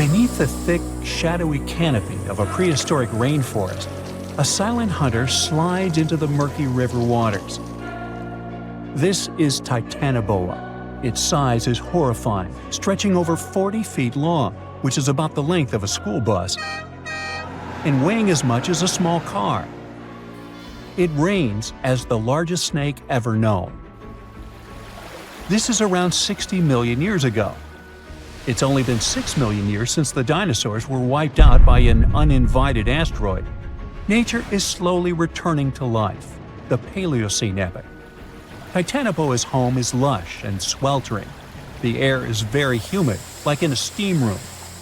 Beneath the thick, shadowy canopy of a prehistoric rainforest, a silent hunter slides into the murky river waters. This is Titanoboa. Its size is horrifying, stretching over 40 feet long, which is about the length of a school bus, and weighing as much as a small car. It reigns as the largest snake ever known. This is around 60 million years ago. It's only been 6 million years since the dinosaurs were wiped out by an uninvited asteroid. Nature is slowly returning to life, the Paleocene epoch. Titanoboa's home is lush and sweltering. The air is very humid, like in a steam room,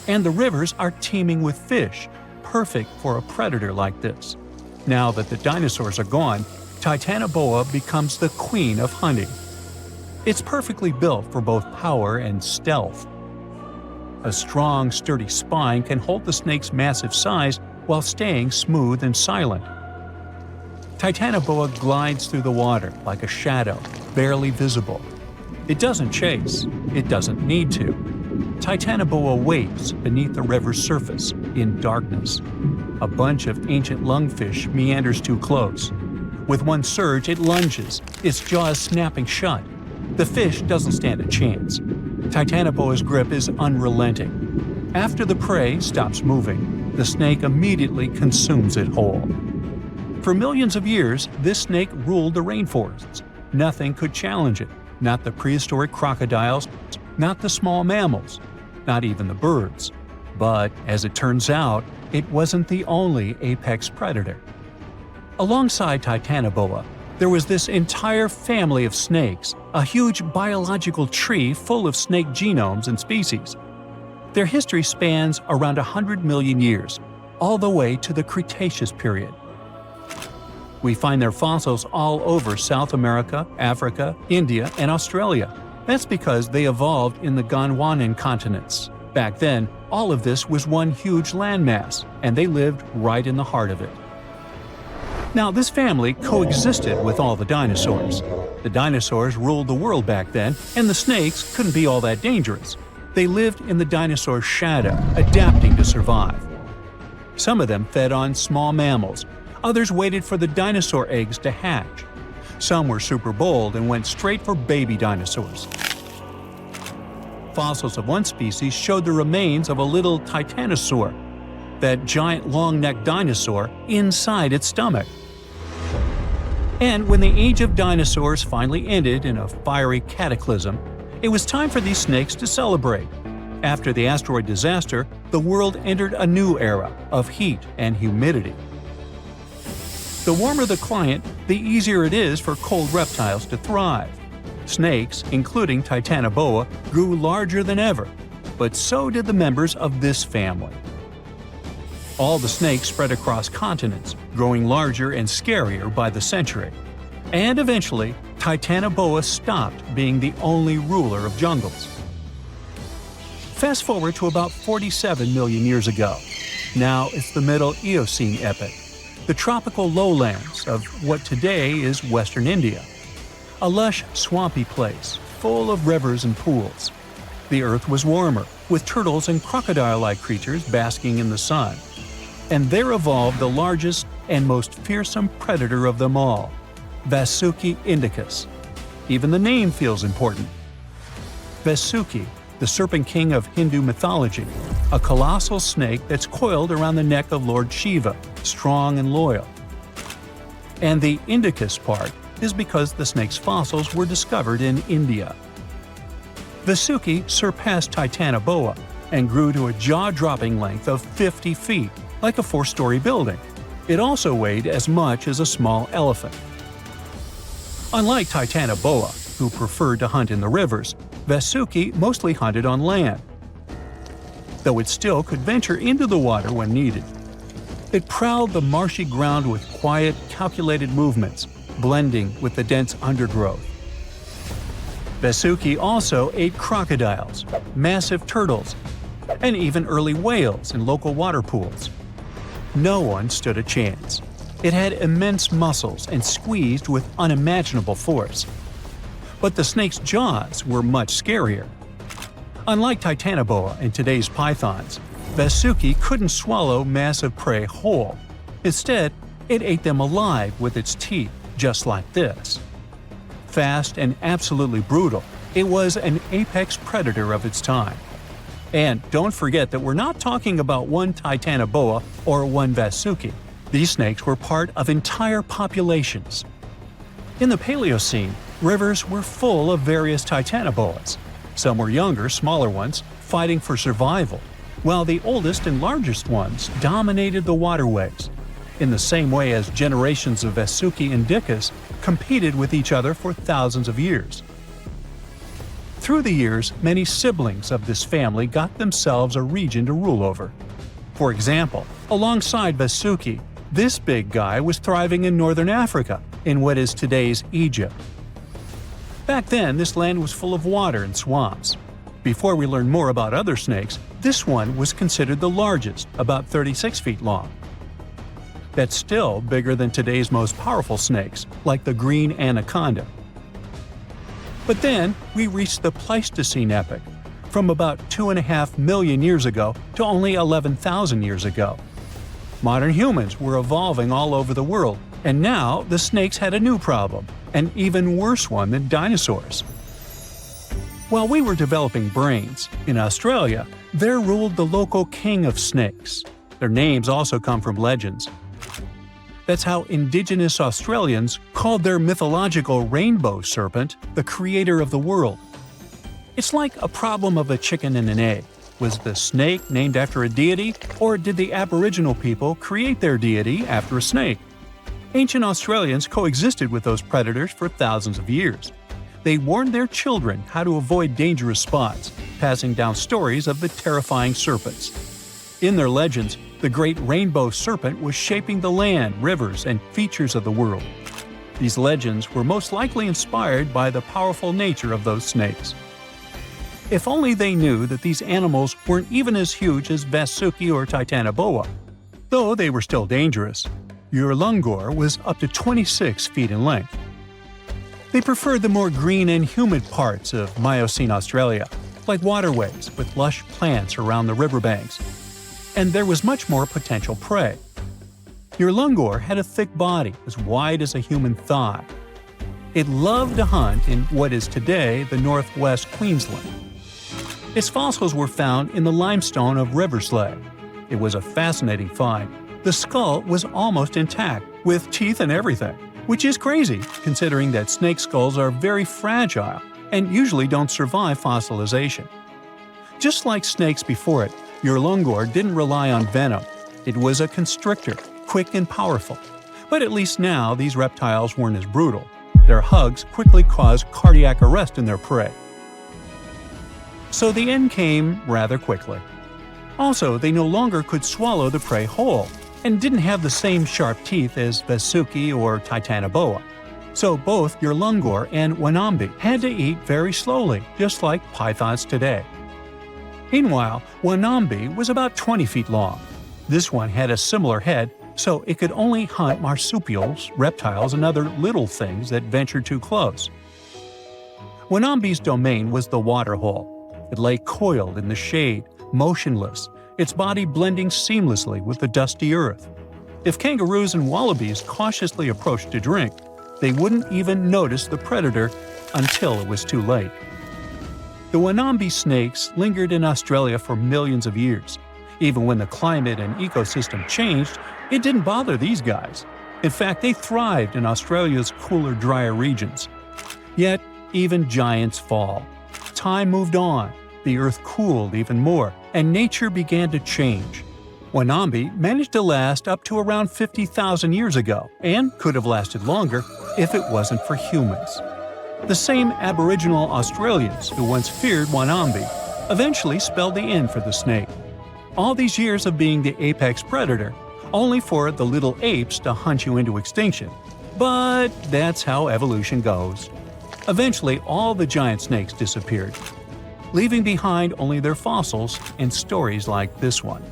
and the rivers are teeming with fish, perfect for a predator like this. Now that the dinosaurs are gone, Titanoboa becomes the queen of hunting. It's perfectly built for both power and stealth. A strong, sturdy spine can hold the snake's massive size while staying smooth and silent. Titanoboa glides through the water like a shadow, barely visible. It doesn't chase. It doesn't need to. Titanoboa waits beneath the river's surface, in darkness. A bunch of ancient lungfish meanders too close. With one surge, it lunges, its jaws snapping shut. The fish doesn't stand a chance. Titanoboa's grip is unrelenting. After the prey stops moving, the snake immediately consumes it whole. For millions of years, this snake ruled the rainforests. Nothing could challenge it, not the prehistoric crocodiles, not the small mammals, not even the birds. But, as it turns out, it wasn't the only apex predator. Alongside Titanoboa, there was this entire family of snakes, a huge biological tree full of snake genomes and species. Their history spans around 100 million years, all the way to the Cretaceous period. We find their fossils all over South America, Africa, India, and Australia. That's because they evolved in the Gondwanan continents. Back then, all of this was one huge landmass, and they lived right in the heart of it. Now, this family coexisted with all the dinosaurs. The dinosaurs ruled the world back then, and the snakes couldn't be all that dangerous. They lived in the dinosaur's shadow, adapting to survive. Some of them fed on small mammals. Others waited for the dinosaur eggs to hatch. Some were super bold and went straight for baby dinosaurs. Fossils of one species showed the remains of a little titanosaur, that giant long-necked dinosaur, inside its stomach. And when the age of dinosaurs finally ended in a fiery cataclysm, it was time for these snakes to celebrate. After the asteroid disaster, the world entered a new era of heat and humidity. The warmer the climate, the easier it is for cold reptiles to thrive. Snakes, including Titanoboa, grew larger than ever, but so did the members of this family. All the snakes spread across continents, growing larger and scarier by the century. And eventually, Titanoboa stopped being the only ruler of jungles. Fast forward to about 47 million years ago. Now it's the Middle Eocene epoch, the tropical lowlands of what today is Western India. A lush, swampy place, full of rivers and pools. The earth was warmer, with turtles and crocodile-like creatures basking in the sun. And there evolved the largest and most fearsome predator of them all, Vasuki indicus. Even the name feels important. Vasuki, the serpent king of Hindu mythology, a colossal snake that's coiled around the neck of Lord Shiva, strong and loyal. And the indicus part is because the snake's fossils were discovered in India. Vasuki surpassed Titanoboa and grew to a jaw-dropping length of 50 feet, like a 4-story building. It also weighed as much as a small elephant. Unlike Titanoboa, who preferred to hunt in the rivers, Vasuki mostly hunted on land, though it still could venture into the water when needed. It prowled the marshy ground with quiet, calculated movements, blending with the dense undergrowth. Vasuki also ate crocodiles, massive turtles, and even early whales in local water pools. No one stood a chance. It had immense muscles and squeezed with unimaginable force. But the snake's jaws were much scarier. Unlike Titanoboa and today's pythons, Vasuki couldn't swallow massive prey whole. Instead, it ate them alive with its teeth, just like this. Fast and absolutely brutal, it was an apex predator of its time. And don't forget that we're not talking about one Titanoboa or one Vasuki. These snakes were part of entire populations. In the Paleocene, rivers were full of various Titanoboas. Some were younger, smaller ones, fighting for survival, while the oldest and largest ones dominated the waterways, in the same way as generations of Vasuki indicas competed with each other for thousands of years. Through the years, many siblings of this family got themselves a region to rule over. For example, alongside Vasuki, this big guy was thriving in northern Africa, in what is today's Egypt. Back then, this land was full of water and swamps. Before we learn more about other snakes, this one was considered the largest, about 36 feet long. That's still bigger than today's most powerful snakes, like the green anaconda. But then, we reached the Pleistocene epoch, from about 2.5 million years ago to only 11,000 years ago. Modern humans were evolving all over the world, and now the snakes had a new problem, an even worse one than dinosaurs. While we were developing brains, in Australia, there ruled the local king of snakes. Their names also come from legends. That's how Indigenous Australians called their mythological rainbow serpent the creator of the world. It's like a problem of a chicken and an egg. Was the snake named after a deity, or did the Aboriginal people create their deity after a snake? Ancient Australians coexisted with those predators for thousands of years. They warned their children how to avoid dangerous spots, passing down stories of the terrifying serpents. In their legends, the great rainbow serpent was shaping the land, rivers, and features of the world. These legends were most likely inspired by the powerful nature of those snakes. If only they knew that these animals weren't even as huge as Vasuki or Titanoboa. Though they were still dangerous. Urlungor was up to 26 feet in length. They preferred the more green and humid parts of Miocene Australia, like waterways with lush plants around the riverbanks. And there was much more potential prey. Urlungor had a thick body as wide as a human thigh. It loved to hunt in what is today the northwest Queensland. Its fossils were found in the limestone of Riverslade. It was a fascinating find. The skull was almost intact, with teeth and everything, which is crazy considering that snake skulls are very fragile and usually don't survive fossilization. Just like snakes before it, Urlungor didn't rely on venom. It was a constrictor, quick and powerful. But at least now these reptiles weren't as brutal. Their hugs quickly caused cardiac arrest in their prey. So the end came rather quickly. Also, they no longer could swallow the prey whole, and didn't have the same sharp teeth as Vasuki or Titanoboa. So both Urlungor and Wanambi had to eat very slowly, just like pythons today. Meanwhile, Wanambi was about 20 feet long. This one had a similar head, so it could only hunt marsupials, reptiles, and other little things that ventured too close. Wanambi's domain was the waterhole. It lay coiled in the shade, motionless, its body blending seamlessly with the dusty earth. If kangaroos and wallabies cautiously approached to drink, they wouldn't even notice the predator until it was too late. The Wanambi snakes lingered in Australia for millions of years. Even when the climate and ecosystem changed, it didn't bother these guys. In fact, they thrived in Australia's cooler, drier regions. Yet, even giants fall. Time moved on, the earth cooled even more, and nature began to change. Wanambi managed to last up to around 50,000 years ago, and could have lasted longer if it wasn't for humans. The same Aboriginal Australians who once feared Wanambi eventually spelled the end for the snake. All these years of being the apex predator, only for the little apes to hunt you into extinction. But that's how evolution goes. Eventually, all the giant snakes disappeared, leaving behind only their fossils and stories like this one.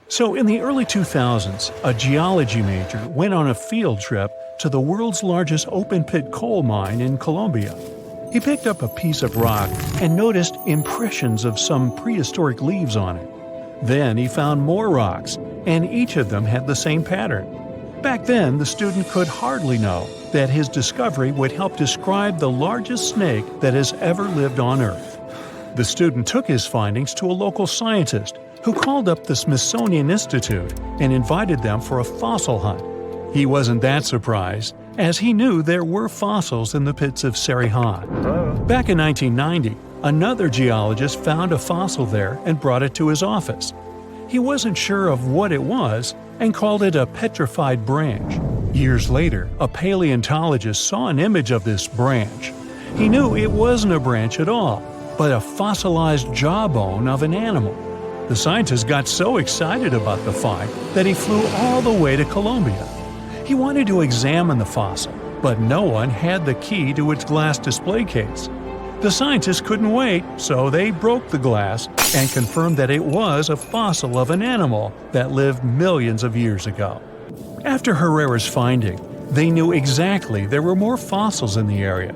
So in the early 2000s, a geology major went on a field trip to the world's largest open-pit coal mine in Colombia. He picked up a piece of rock and noticed impressions of some prehistoric leaves on it. Then he found more rocks, and each of them had the same pattern. Back then, the student could hardly know that his discovery would help describe the largest snake that has ever lived on Earth. The student took his findings to a local scientist, who called up the Smithsonian Institute and invited them for a fossil hunt. He wasn't that surprised, as he knew there were fossils in the pits of Sarihan. Back in 1990, another geologist found a fossil there and brought it to his office. He wasn't sure of what it was and called it a petrified branch. Years later, a paleontologist saw an image of this branch. He knew it wasn't a branch at all, but a fossilized jawbone of an animal. The scientist got so excited about the find that he flew all the way to Colombia. He wanted to examine the fossil, but no one had the key to its glass display case. The scientists couldn't wait, so they broke the glass and confirmed that it was a fossil of an animal that lived millions of years ago. After Herrera's finding, they knew exactly there were more fossils in the area.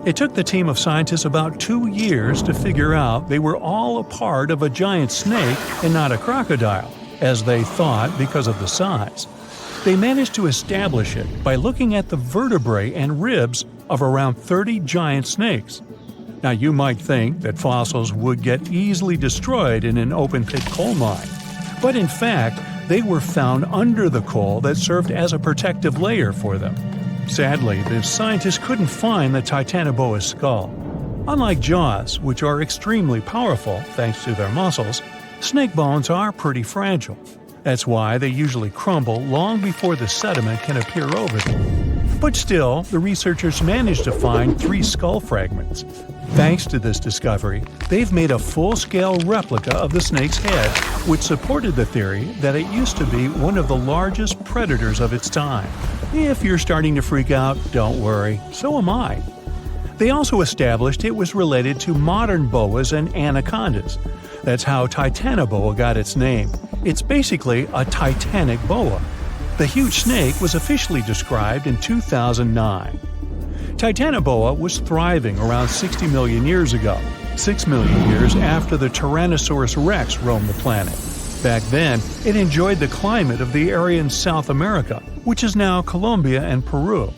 It took the team of scientists about 2 years to figure out they were all a part of a giant snake and not a crocodile, as they thought because of the size. They managed to establish it by looking at the vertebrae and ribs of around 30 giant snakes. Now, you might think that fossils would get easily destroyed in an open-pit coal mine, but in fact, they were found under the coal that served as a protective layer for them. Sadly, the scientists couldn't find the Titanoboa's skull. Unlike jaws, which are extremely powerful thanks to their muscles, snake bones are pretty fragile. That's why they usually crumble long before the sediment can appear over them. But still, the researchers managed to find 3 skull fragments. Thanks to this discovery, they've made a full-scale replica of the snake's head, which supported the theory that it used to be one of the largest predators of its time. If you're starting to freak out, don't worry, so am I. They also established it was related to modern boas and anacondas. That's how Titanoboa got its name. It's basically a titanic boa. The huge snake was officially described in 2009. Titanoboa was thriving around 60 million years ago, 6 million years after the Tyrannosaurus rex roamed the planet. Back then, it enjoyed the climate of the area in South America, which is now Colombia and Peru.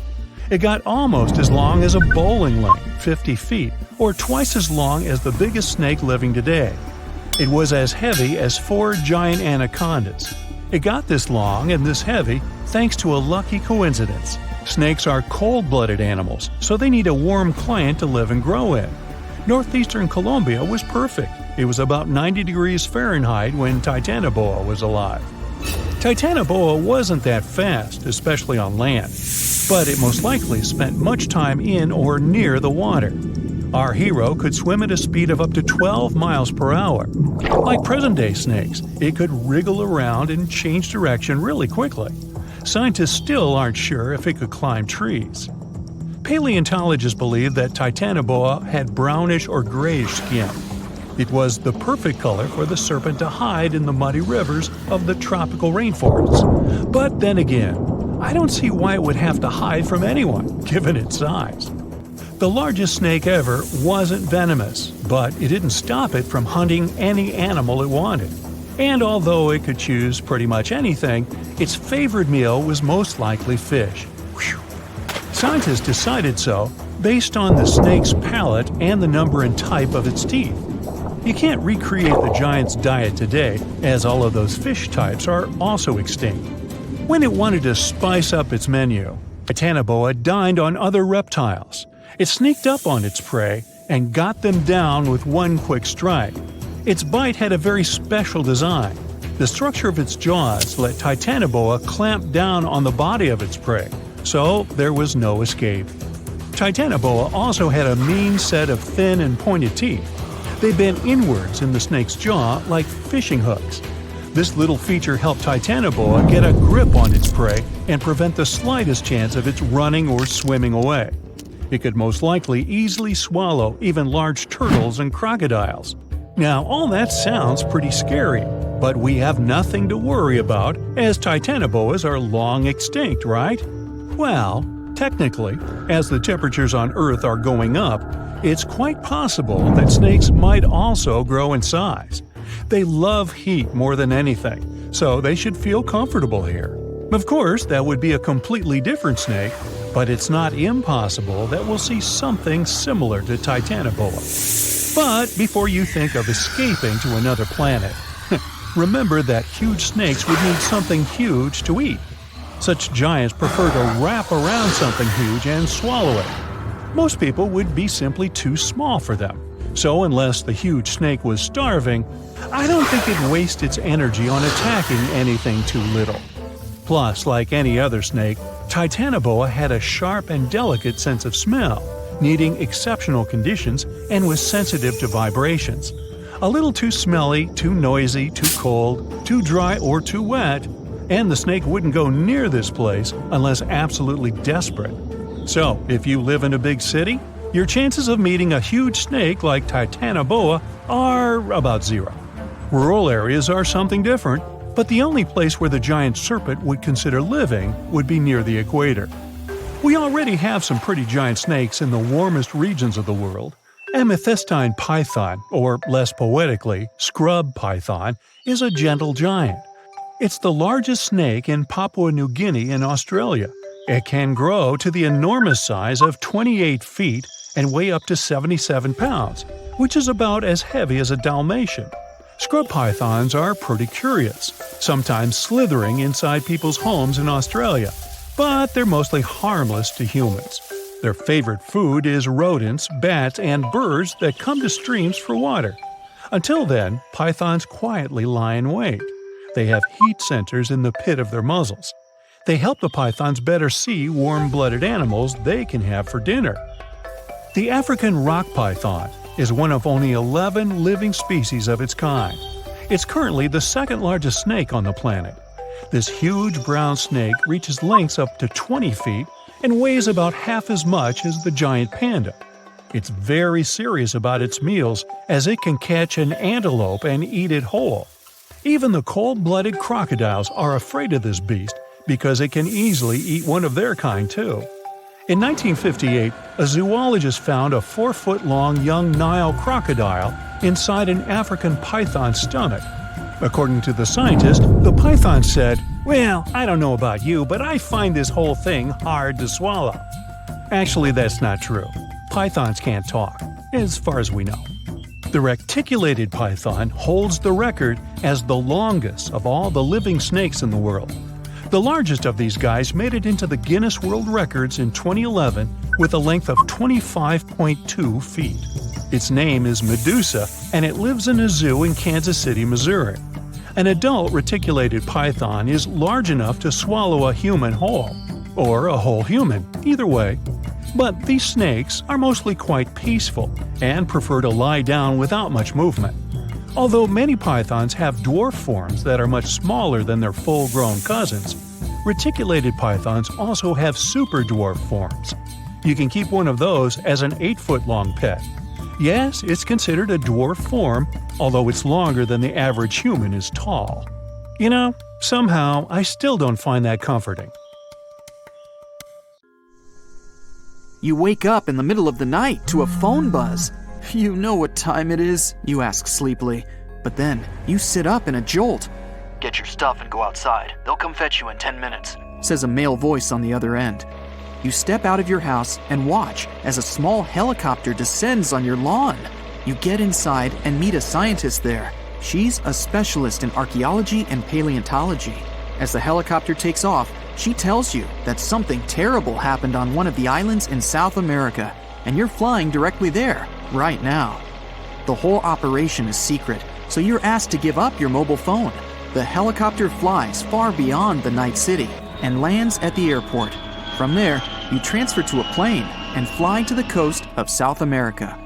It got almost as long as a bowling lane, 50 feet, or twice as long as the biggest snake living today. It was as heavy as 4 giant anacondas. It got this long and this heavy thanks to a lucky coincidence. Snakes are cold-blooded animals, so they need a warm climate to live and grow in. Northeastern Colombia was perfect. It was about 90 degrees Fahrenheit when Titanoboa was alive. Titanoboa wasn't that fast, especially on land, but it most likely spent much time in or near the water. Our hero could swim at a speed of up to 12 miles per hour. Like present-day snakes, it could wriggle around and change direction really quickly. Scientists still aren't sure if it could climb trees. Paleontologists believe that Titanoboa had brownish or grayish skin. It was the perfect color for the serpent to hide in the muddy rivers of the tropical rainforests. But then again, I don't see why it would have to hide from anyone, given its size. The largest snake ever wasn't venomous, but it didn't stop it from hunting any animal it wanted. And although it could choose pretty much anything, its favorite meal was most likely fish. Whew. Scientists decided so based on the snake's palate and the number and type of its teeth. You can't recreate the giant's diet today, as all of those fish types are also extinct. When it wanted to spice up its menu, Titanoboa dined on other reptiles. It sneaked up on its prey and got them down with one quick strike. Its bite had a very special design. The structure of its jaws let Titanoboa clamp down on the body of its prey, so there was no escape. Titanoboa also had a mean set of thin and pointed teeth. They bent inwards in the snake's jaw like fishing hooks. This little feature helped Titanoboa get a grip on its prey and prevent the slightest chance of its running or swimming away. It could most likely easily swallow even large turtles and crocodiles. Now, all that sounds pretty scary, but we have nothing to worry about as Titanoboas are long extinct, right? Well, Technically, as the temperatures on Earth are going up, it's quite possible that snakes might also grow in size. They love heat more than anything, so they should feel comfortable here. Of course, that would be a completely different snake, but it's not impossible that we'll see something similar to Titanoboa. But before you think of escaping to another planet, remember that huge snakes would need something huge to eat. Such giants prefer to wrap around something huge and swallow it. Most people would be simply too small for them. So unless the huge snake was starving, I don't think it'd waste its energy on attacking anything too little. Plus, like any other snake, Titanoboa had a sharp and delicate sense of smell, needing exceptional conditions and was sensitive to vibrations. A little too smelly, too noisy, too cold, too dry, or too wet, and the snake wouldn't go near this place unless absolutely desperate. So, if you live in a big city, your chances of meeting a huge snake like Titanoboa are about zero. Rural areas are something different, but the only place where the giant serpent would consider living would be near the equator. We already have some pretty giant snakes in the warmest regions of the world. Amethystine python, or less poetically, scrub python, is a gentle giant. It's the largest snake in Papua New Guinea in Australia. It can grow to the enormous size of 28 feet and weigh up to 77 pounds, which is about as heavy as a Dalmatian. Scrub pythons are pretty curious, sometimes slithering inside people's homes in Australia, but they're mostly harmless to humans. Their favorite food is rodents, bats, and birds that come to streams for water. Until then, pythons quietly lie in wait. They have heat sensors in the pit of their muzzles. They help the pythons better see warm-blooded animals they can have for dinner. The African rock python is one of only 11 living species of its kind. It's currently the second largest snake on the planet. This huge brown snake reaches lengths up to 20 feet and weighs about half as much as the giant panda. It's very serious about its meals, as it can catch an antelope and eat it whole. Even the cold-blooded crocodiles are afraid of this beast because it can easily eat one of their kind too. In 1958, a zoologist found a 4-foot-long young Nile crocodile inside an African python's stomach. According to the scientist, the python said, "Well, I don't know about you, but I find this whole thing hard to swallow." Actually, that's not true. Pythons can't talk, as far as we know. The reticulated python holds the record as the longest of all the living snakes in the world. The largest of these guys made it into the Guinness World Records in 2011 with a length of 25.2 feet. Its name is Medusa, and it lives in a zoo in Kansas City, Missouri. An adult reticulated python is large enough to swallow a human whole, or a whole human, either way. But these snakes are mostly quite peaceful and prefer to lie down without much movement. Although many pythons have dwarf forms that are much smaller than their full-grown cousins, reticulated pythons also have super dwarf forms. You can keep one of those as an 8-foot-long pet. Yes, it's considered a dwarf form, although it's longer than the average human is tall. You know, somehow I still don't find that comforting. You wake up in the middle of the night to a phone buzz. You know what time it is, you ask sleepily, but then you sit up in a jolt. "Get your stuff and go outside. They'll come fetch you in 10 minutes," says a male voice on the other end. You step out of your house and watch as a small helicopter descends on your lawn. You get inside and meet a scientist there. She's a specialist in archaeology and paleontology. As the helicopter takes off, she tells you that something terrible happened on one of the islands in South America, and you're flying directly there, right now. The whole operation is secret, so you're asked to give up your mobile phone. The helicopter flies far beyond the night city and lands at the airport. From there, you transfer to a plane and fly to the coast of South America.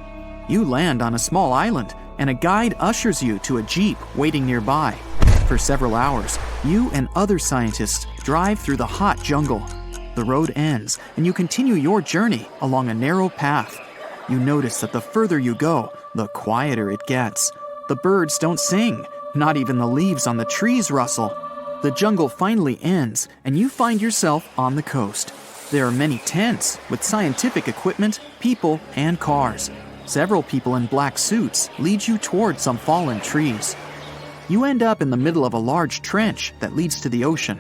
You land on a small island, and a guide ushers you to a jeep waiting nearby. For several hours, you and other scientists drive through the hot jungle. The road ends, and you continue your journey along a narrow path. You notice that the further you go, the quieter it gets. The birds don't sing, not even the leaves on the trees rustle. The jungle finally ends, and you find yourself on the coast. There are many tents with scientific equipment, people, and cars. Several people in black suits lead you toward some fallen trees. You end up in the middle of a large trench that leads to the ocean.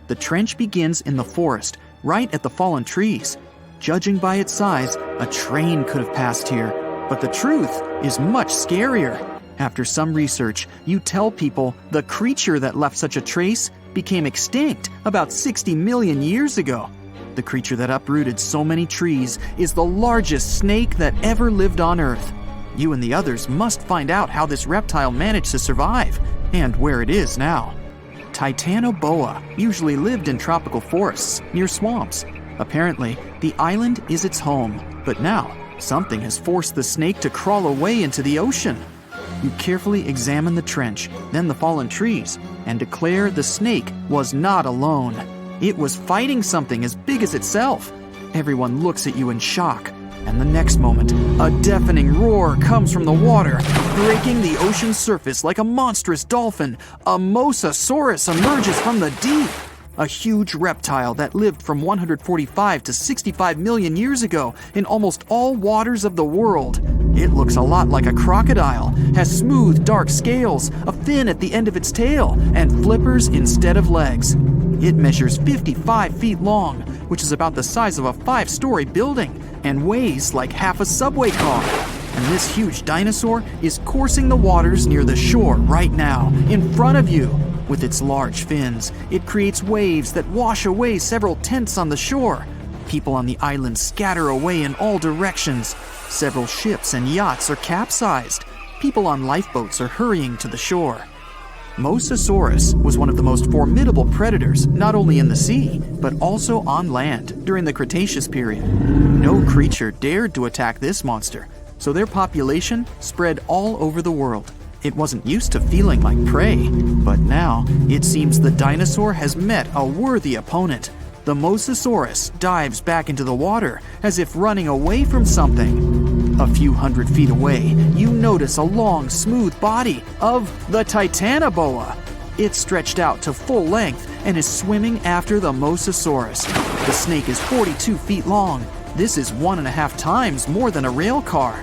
The trench begins in the forest, right at the fallen trees. Judging by its size, a train could have passed here, but the truth is much scarier. After some research, you tell people the creature that left such a trace became extinct about 60 million years ago. The creature that uprooted so many trees is the largest snake that ever lived on Earth. You and the others must find out how this reptile managed to survive and where it is now. TITANOBOA usually lived in tropical forests near swamps. Apparently, the island is its home, but now something has forced the snake to crawl away into the ocean. You carefully examine the trench, then the fallen trees, and declare the snake was not alone. It was fighting something as big as itself. Everyone looks at you in shock, and the next moment, a deafening roar comes from the water, breaking the ocean's surface like a monstrous dolphin. A Mosasaurus emerges from the deep. A huge reptile that lived from 145 to 65 million years ago in almost all waters of the world. It looks a lot like a crocodile, has smooth, dark scales, a fin at the end of its tail, and flippers instead of legs. It measures 55 feet long, which is about the size of a 5-story building, and weighs like half a subway car. And this huge dinosaur is coursing the waters near the shore right now, in front of you. With its large fins, it creates waves that wash away several tents on the shore. People on the island scatter away in all directions. Several ships and yachts are capsized. People on lifeboats are hurrying to the shore. Mosasaurus was one of the most formidable predators, not only in the sea, but also on land during the Cretaceous period. No creature dared to attack this monster, so their population spread all over the world. It wasn't used to feeling like prey, but now it seems the dinosaur has met a worthy opponent. The Mosasaurus dives back into the water as if running away from something. A few hundred feet away, you notice a long, smooth body of the TITANOBOA. It's stretched out to full length and is swimming after the Mosasaurus. The snake is 42 feet long. This is 1.5 times more than a rail car.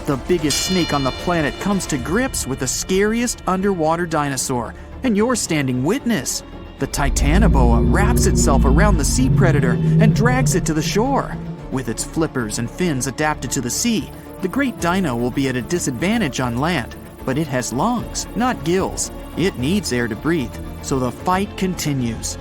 The biggest snake on the planet comes to grips with the scariest underwater dinosaur, and you're standing witness. The TITANOBOA wraps itself around the sea predator and drags it to the shore. With its flippers and fins adapted to the sea, the great dino will be at a disadvantage on land, but it has lungs, not gills. It needs air to breathe, so the fight continues.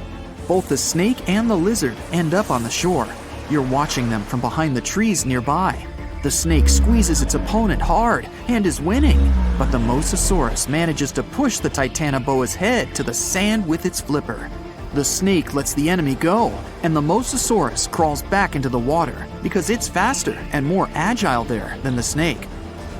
Both the snake and the lizard end up on the shore. You're watching them from behind the trees nearby. The snake squeezes its opponent hard and is winning, but the Mosasaurus manages to push the TITANOBOA's head to the sand with its flipper. The snake lets the enemy go, and the Mosasaurus crawls back into the water because it's faster and more agile there than the snake.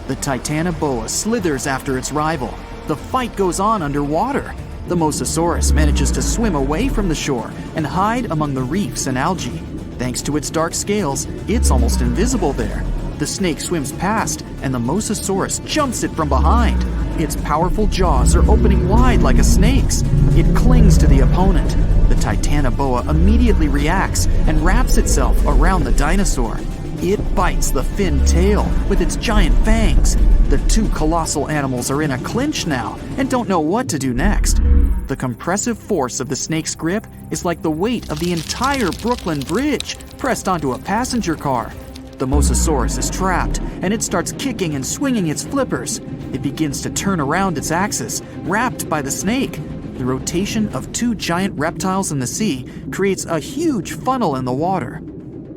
The TITANOBOA slithers after its rival. The fight goes on underwater. The Mosasaurus manages to swim away from the shore and hide among the reefs and algae. Thanks to its dark scales, it's almost invisible there. The snake swims past, and the Mosasaurus jumps it from behind. Its powerful jaws are opening wide like a snake's. It clings to the opponent. The TITANOBOA immediately reacts and wraps itself around the dinosaur. It bites the fin tail with its giant fangs. The two colossal animals are in a clinch now and don't know what to do next. The compressive force of the snake's grip is like the weight of the entire Brooklyn Bridge pressed onto a passenger car. The Mosasaurus is trapped, and it starts kicking and swinging its flippers. It begins to turn around its axis, wrapped by the snake. The rotation of two giant reptiles in the sea creates a huge funnel in the water.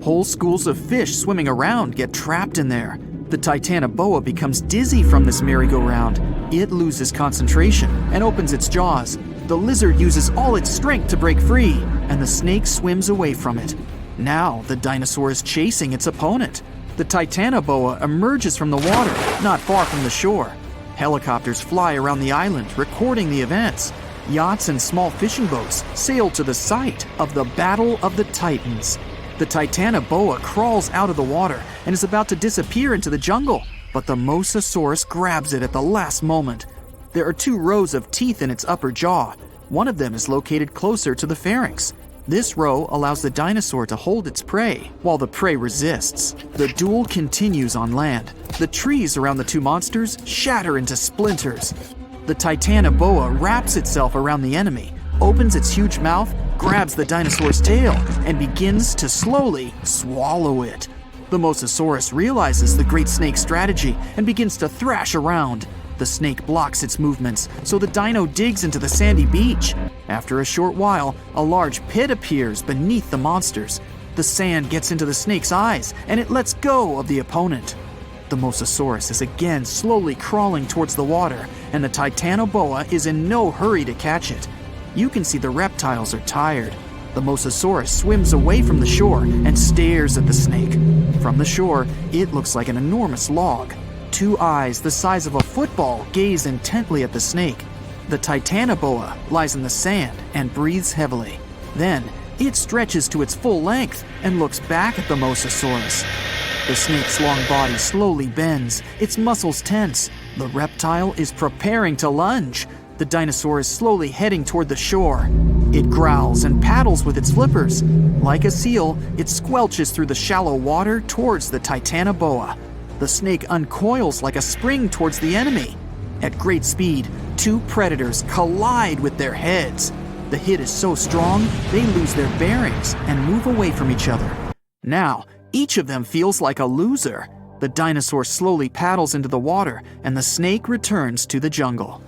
Whole schools of fish swimming around get trapped in there. The TITANOBOA becomes dizzy from this merry-go-round. It loses concentration and opens its jaws. The lizard uses all its strength to break free, and the snake swims away from it. Now the dinosaur is chasing its opponent. The TITANOBOA emerges from the water, not far from the shore. Helicopters fly around the island, recording the events. Yachts and small fishing boats sail to the site of the Battle of the Titans. The TITANOBOA crawls out of the water and is about to disappear into the jungle, but the Mosasaurus grabs it at the last moment. There are 2 rows of teeth in its upper jaw. One of them is located closer to the pharynx. This row allows the dinosaur to hold its prey while the prey resists. The duel continues on land. The trees around the two monsters shatter into splinters. The TITANOBOA wraps itself around the enemy, opens its huge mouth, grabs the dinosaur's tail, and begins to slowly swallow it. The Mosasaurus realizes the great snake's strategy and begins to thrash around. The snake blocks its movements, so the dino digs into the sandy beach. After a short while, a large pit appears beneath the monsters. The sand gets into the snake's eyes, and it lets go of the opponent. The Mosasaurus is again slowly crawling towards the water, and the TITANOBOA is in no hurry to catch it. You can see the reptiles are tired. The Mosasaurus swims away from the shore and stares at the snake. From the shore, it looks like an enormous log. Two eyes the size of a football gaze intently at the snake. The TITANOBOA lies in the sand and breathes heavily. Then, it stretches to its full length and looks back at the Mosasaurus. The snake's long body slowly bends, its muscles tense. The reptile is preparing to lunge. The dinosaur is slowly heading toward the shore. It growls and paddles with its flippers. Like a seal, it squelches through the shallow water towards the TITANOBOA. The snake uncoils like a spring towards the enemy. At great speed, two predators collide with their heads. The hit is so strong, they lose their bearings and move away from each other. Now, each of them feels like a loser. The dinosaur slowly paddles into the water, and the snake returns to the jungle.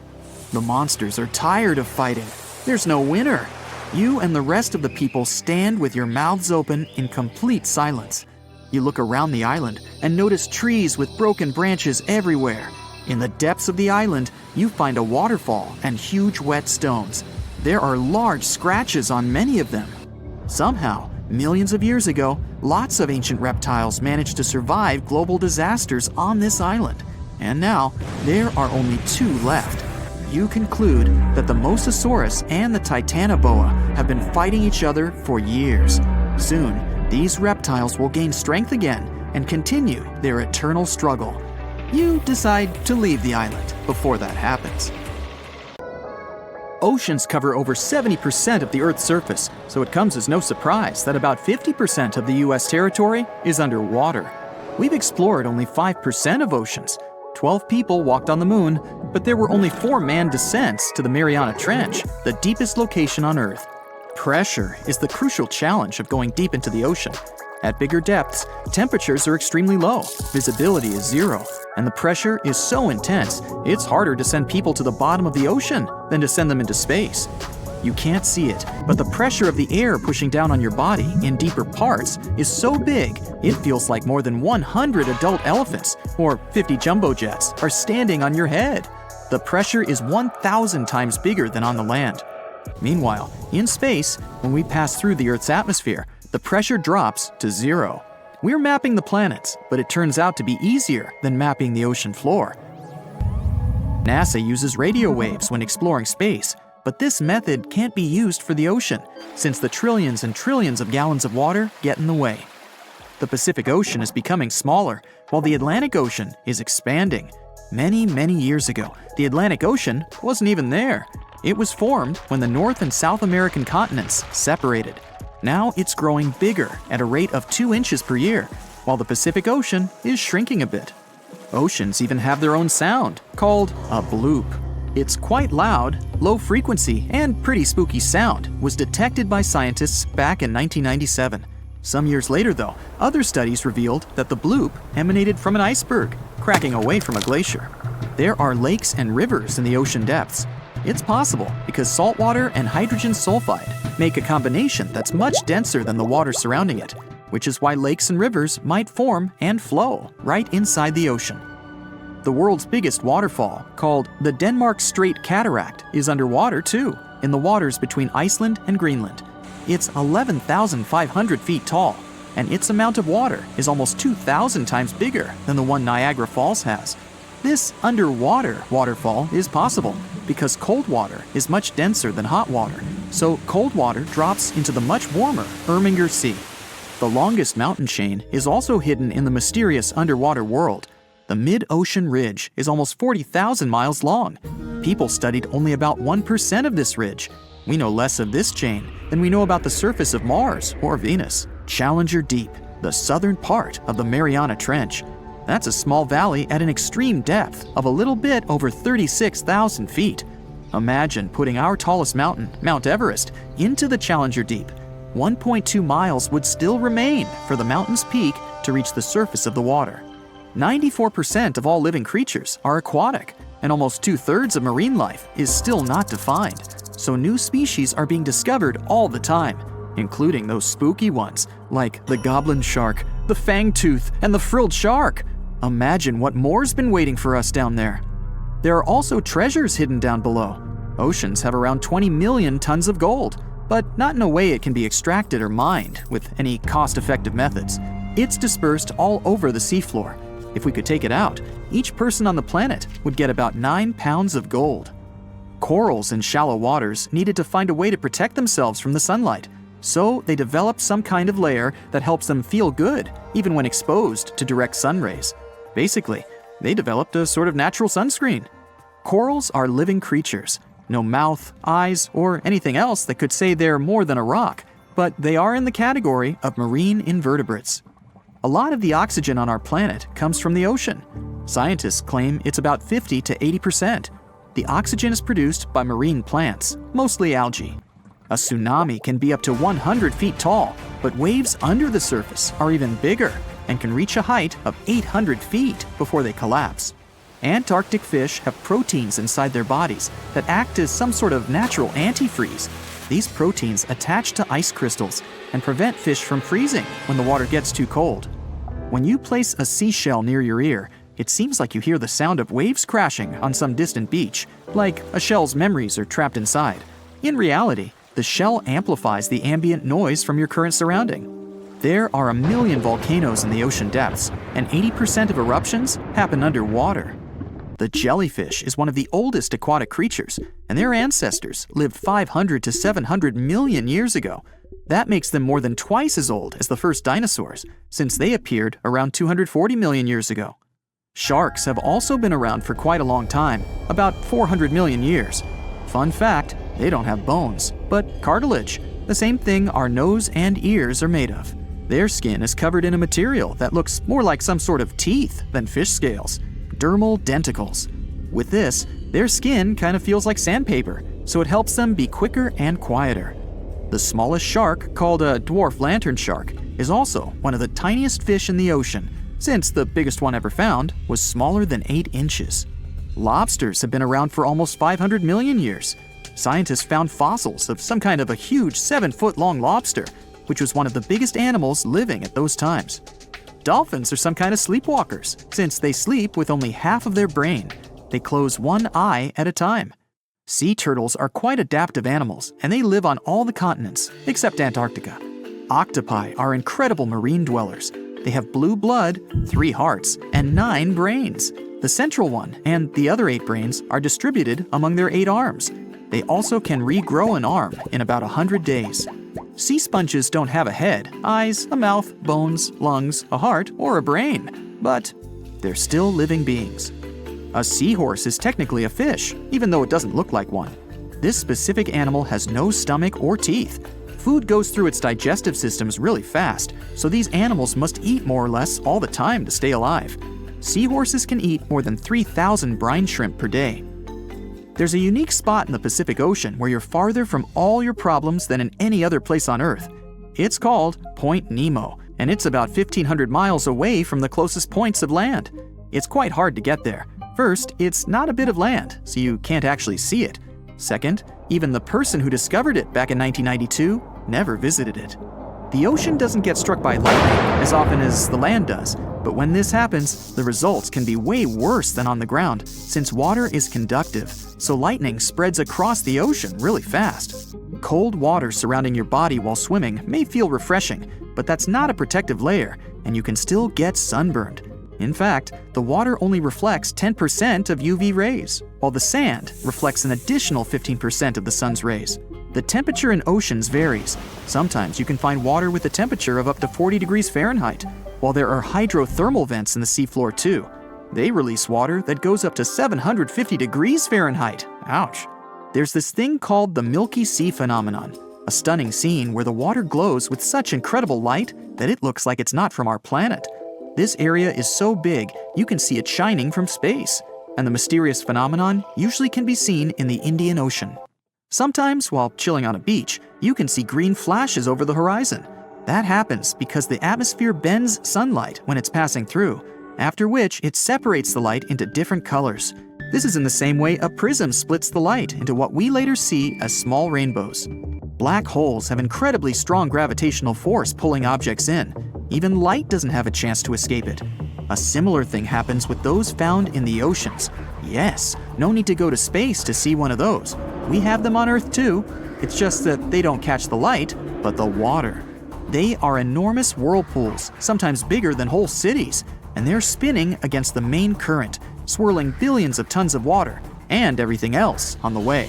The monsters are tired of fighting. There's no winner. You and the rest of the people stand with your mouths open in complete silence. You look around the island and notice trees with broken branches everywhere. In the depths of the island, you find a waterfall and huge wet stones. There are large scratches on many of them. Somehow, millions of years ago, lots of ancient reptiles managed to survive global disasters on this island. And now, there are only two left. You conclude that the Mosasaurus and the TITANOBOA have been fighting each other for years. Soon, these reptiles will gain strength again and continue their eternal struggle. You decide to leave the island before that happens. Oceans cover over 70% of the Earth's surface, so it comes as no surprise that about 50% of the US territory is underwater. We've explored only 5% of oceans. 12 people walked on the moon, but there were only 4 manned descents to the Mariana Trench, the deepest location on Earth. Pressure is the crucial challenge of going deep into the ocean. At bigger depths, temperatures are extremely low, visibility is zero, and the pressure is so intense, it's harder to send people to the bottom of the ocean than to send them into space. You can't see it, but the pressure of the air pushing down on your body in deeper parts is so big, it feels like more than 100 adult elephants or 50 jumbo jets are standing on your head. The pressure is 1,000 times bigger than on the land. Meanwhile, in space, when we pass through the Earth's atmosphere, the pressure drops to zero. We're mapping the planets, but it turns out to be easier than mapping the ocean floor. NASA uses radio waves when exploring space, but this method can't be used for the ocean, since the trillions and trillions of gallons of water get in the way. The Pacific Ocean is becoming smaller, while the Atlantic Ocean is expanding. Many, many years ago, the Atlantic Ocean wasn't even there. It was formed when the North and South American continents separated. Now it's growing bigger at a rate of 2 inches per year, while the Pacific Ocean is shrinking a bit. Oceans even have their own sound, called a bloop. Its quite loud, low frequency, and pretty spooky sound was detected by scientists back in 1997. Some years later, though, other studies revealed that the bloop emanated from an iceberg, cracking away from a glacier. There are lakes and rivers in the ocean depths. It's possible because salt water and hydrogen sulfide make a combination that's much denser than the water surrounding it, which is why lakes and rivers might form and flow right inside the ocean. The world's biggest waterfall, called the Denmark Strait Cataract, is underwater too, in the waters between Iceland and Greenland. It's 11,500 feet tall, and its amount of water is almost 2,000 times bigger than the one Niagara Falls has. This underwater waterfall is possible because cold water is much denser than hot water, so cold water drops into the much warmer Irminger Sea. The longest mountain chain is also hidden in the mysterious underwater world. The mid-ocean ridge is almost 40,000 miles long. People studied only about 1% of this ridge. We know less of this chain than we know about the surface of Mars or Venus. Challenger Deep, the southern part of the Mariana Trench. That's a small valley at an extreme depth of a little bit over 36,000 feet. Imagine putting our tallest mountain, Mount Everest, into the Challenger Deep. 1.2 miles would still remain for the mountain's peak to reach the surface of the water. 94% of all living creatures are aquatic, and almost 2/3 of marine life is still not defined. So new species are being discovered all the time, including those spooky ones like the goblin shark, the fangtooth, and the frilled shark. Imagine what more's been waiting for us down there. There are also treasures hidden down below. Oceans have around 20 million tons of gold, but not in a way it can be extracted or mined with any cost-effective methods. It's dispersed all over the seafloor. If we could take it out, each person on the planet would get about 9 pounds of gold. Corals in shallow waters needed to find a way to protect themselves from the sunlight, so they developed some kind of layer that helps them feel good, even when exposed to direct sun rays. Basically, they developed a sort of natural sunscreen. Corals are living creatures. No mouth, eyes, or anything else that could say they're more than a rock, but they are in the category of marine invertebrates. A lot of the oxygen on our planet comes from the ocean. Scientists claim it's about 50 to 80%. The oxygen is produced by marine plants, mostly algae. A tsunami can be up to 100 feet tall, but waves under the surface are even bigger and can reach a height of 800 feet before they collapse. Antarctic fish have proteins inside their bodies that act as some sort of natural antifreeze. These proteins attach to ice crystals and prevent fish from freezing when the water gets too cold. When you place a seashell near your ear, it seems like you hear the sound of waves crashing on some distant beach, like a shell's memories are trapped inside. In reality, the shell amplifies the ambient noise from your current surrounding. There are 1 million volcanoes in the ocean depths, and 80% of eruptions happen underwater. The jellyfish is one of the oldest aquatic creatures, and their ancestors lived 500 to 700 million years ago. That makes them more than twice as old as the first dinosaurs, since they appeared around 240 million years ago. Sharks have also been around for quite a long time, about 400 million years. Fun fact, they don't have bones, but cartilage, the same thing our nose and ears are made of. Their skin is covered in a material that looks more like some sort of teeth than fish scales, dermal denticles. With this, their skin kind of feels like sandpaper, so it helps them be quicker and quieter. The smallest shark, called a dwarf lantern shark, is also one of the tiniest fish in the ocean, since the biggest one ever found was smaller than 8 inches. Lobsters have been around for almost 500 million years. Scientists found fossils of some kind of a huge 7-foot-long lobster, which was one of the biggest animals living at those times. Dolphins are some kind of sleepwalkers, since they sleep with only half of their brain. They close one eye at a time. Sea turtles are quite adaptive animals, and they live on all the continents, except Antarctica. Octopi are incredible marine dwellers. They have blue blood, 3 hearts, and 9 brains. The central one and the other 8 brains are distributed among their 8 arms. They also can regrow an arm in about 100 days. Sea sponges don't have a head, eyes, a mouth, bones, lungs, a heart, or a brain, but they're still living beings. A seahorse is technically a fish, even though it doesn't look like one. This specific animal has no stomach or teeth. Food goes through its digestive systems really fast, so these animals must eat more or less all the time to stay alive. Seahorses can eat more than 3,000 brine shrimp per day. There's a unique spot in the Pacific Ocean where you're farther from all your problems than in any other place on Earth. It's called Point Nemo, and it's about 1,500 miles away from the closest points of land. It's quite hard to get there. First, it's not a bit of land, so you can't actually see it. Second, even the person who discovered it back in 1992 never visited it. The ocean doesn't get struck by lightning as often as the land does, but when this happens, the results can be way worse than on the ground, since water is conductive, so lightning spreads across the ocean really fast. Cold water surrounding your body while swimming may feel refreshing, but that's not a protective layer, and you can still get sunburned. In fact, the water only reflects 10% of UV rays, while the sand reflects an additional 15% of the sun's rays. The temperature in oceans varies. Sometimes you can find water with a temperature of up to 40 degrees Fahrenheit, while there are hydrothermal vents in the seafloor too. They release water that goes up to 750 degrees Fahrenheit. Ouch. There's this thing called the Milky Sea phenomenon, a stunning scene where the water glows with such incredible light that it looks like it's not from our planet. This area is so big, you can see it shining from space, and the mysterious phenomenon usually can be seen in the Indian Ocean. Sometimes, while chilling on a beach, you can see green flashes over the horizon. That happens because the atmosphere bends sunlight when it's passing through, after which it separates the light into different colors. This is in the same way a prism splits the light into what we later see as small rainbows. Black holes have incredibly strong gravitational force pulling objects in. Even light doesn't have a chance to escape it. A similar thing happens with those found in the oceans. Yes, no need to go to space to see one of those. We have them on Earth too. It's just that they don't catch the light, but the water. They are enormous whirlpools, sometimes bigger than whole cities, and they're spinning against the main current, swirling billions of tons of water and everything else on the way.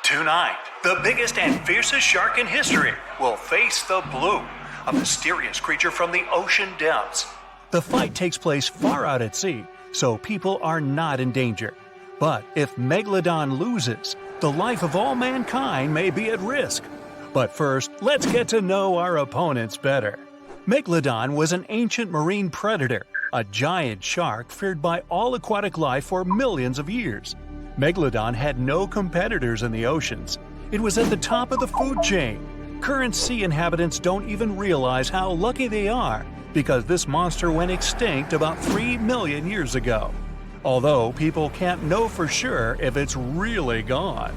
Tonight, the biggest and fiercest shark in history will face the bloop, a mysterious creature from the ocean depths. The fight takes place far out at sea, so people are not in danger. But if Megalodon loses, the life of all mankind may be at risk. But first, let's get to know our opponents better. Megalodon was an ancient marine predator, a giant shark feared by all aquatic life for millions of years. Megalodon had no competitors in the oceans. It was at the top of the food chain. Current sea inhabitants don't even realize how lucky they are because this monster went extinct about 3 million years ago. Although people can't know for sure if it's really gone.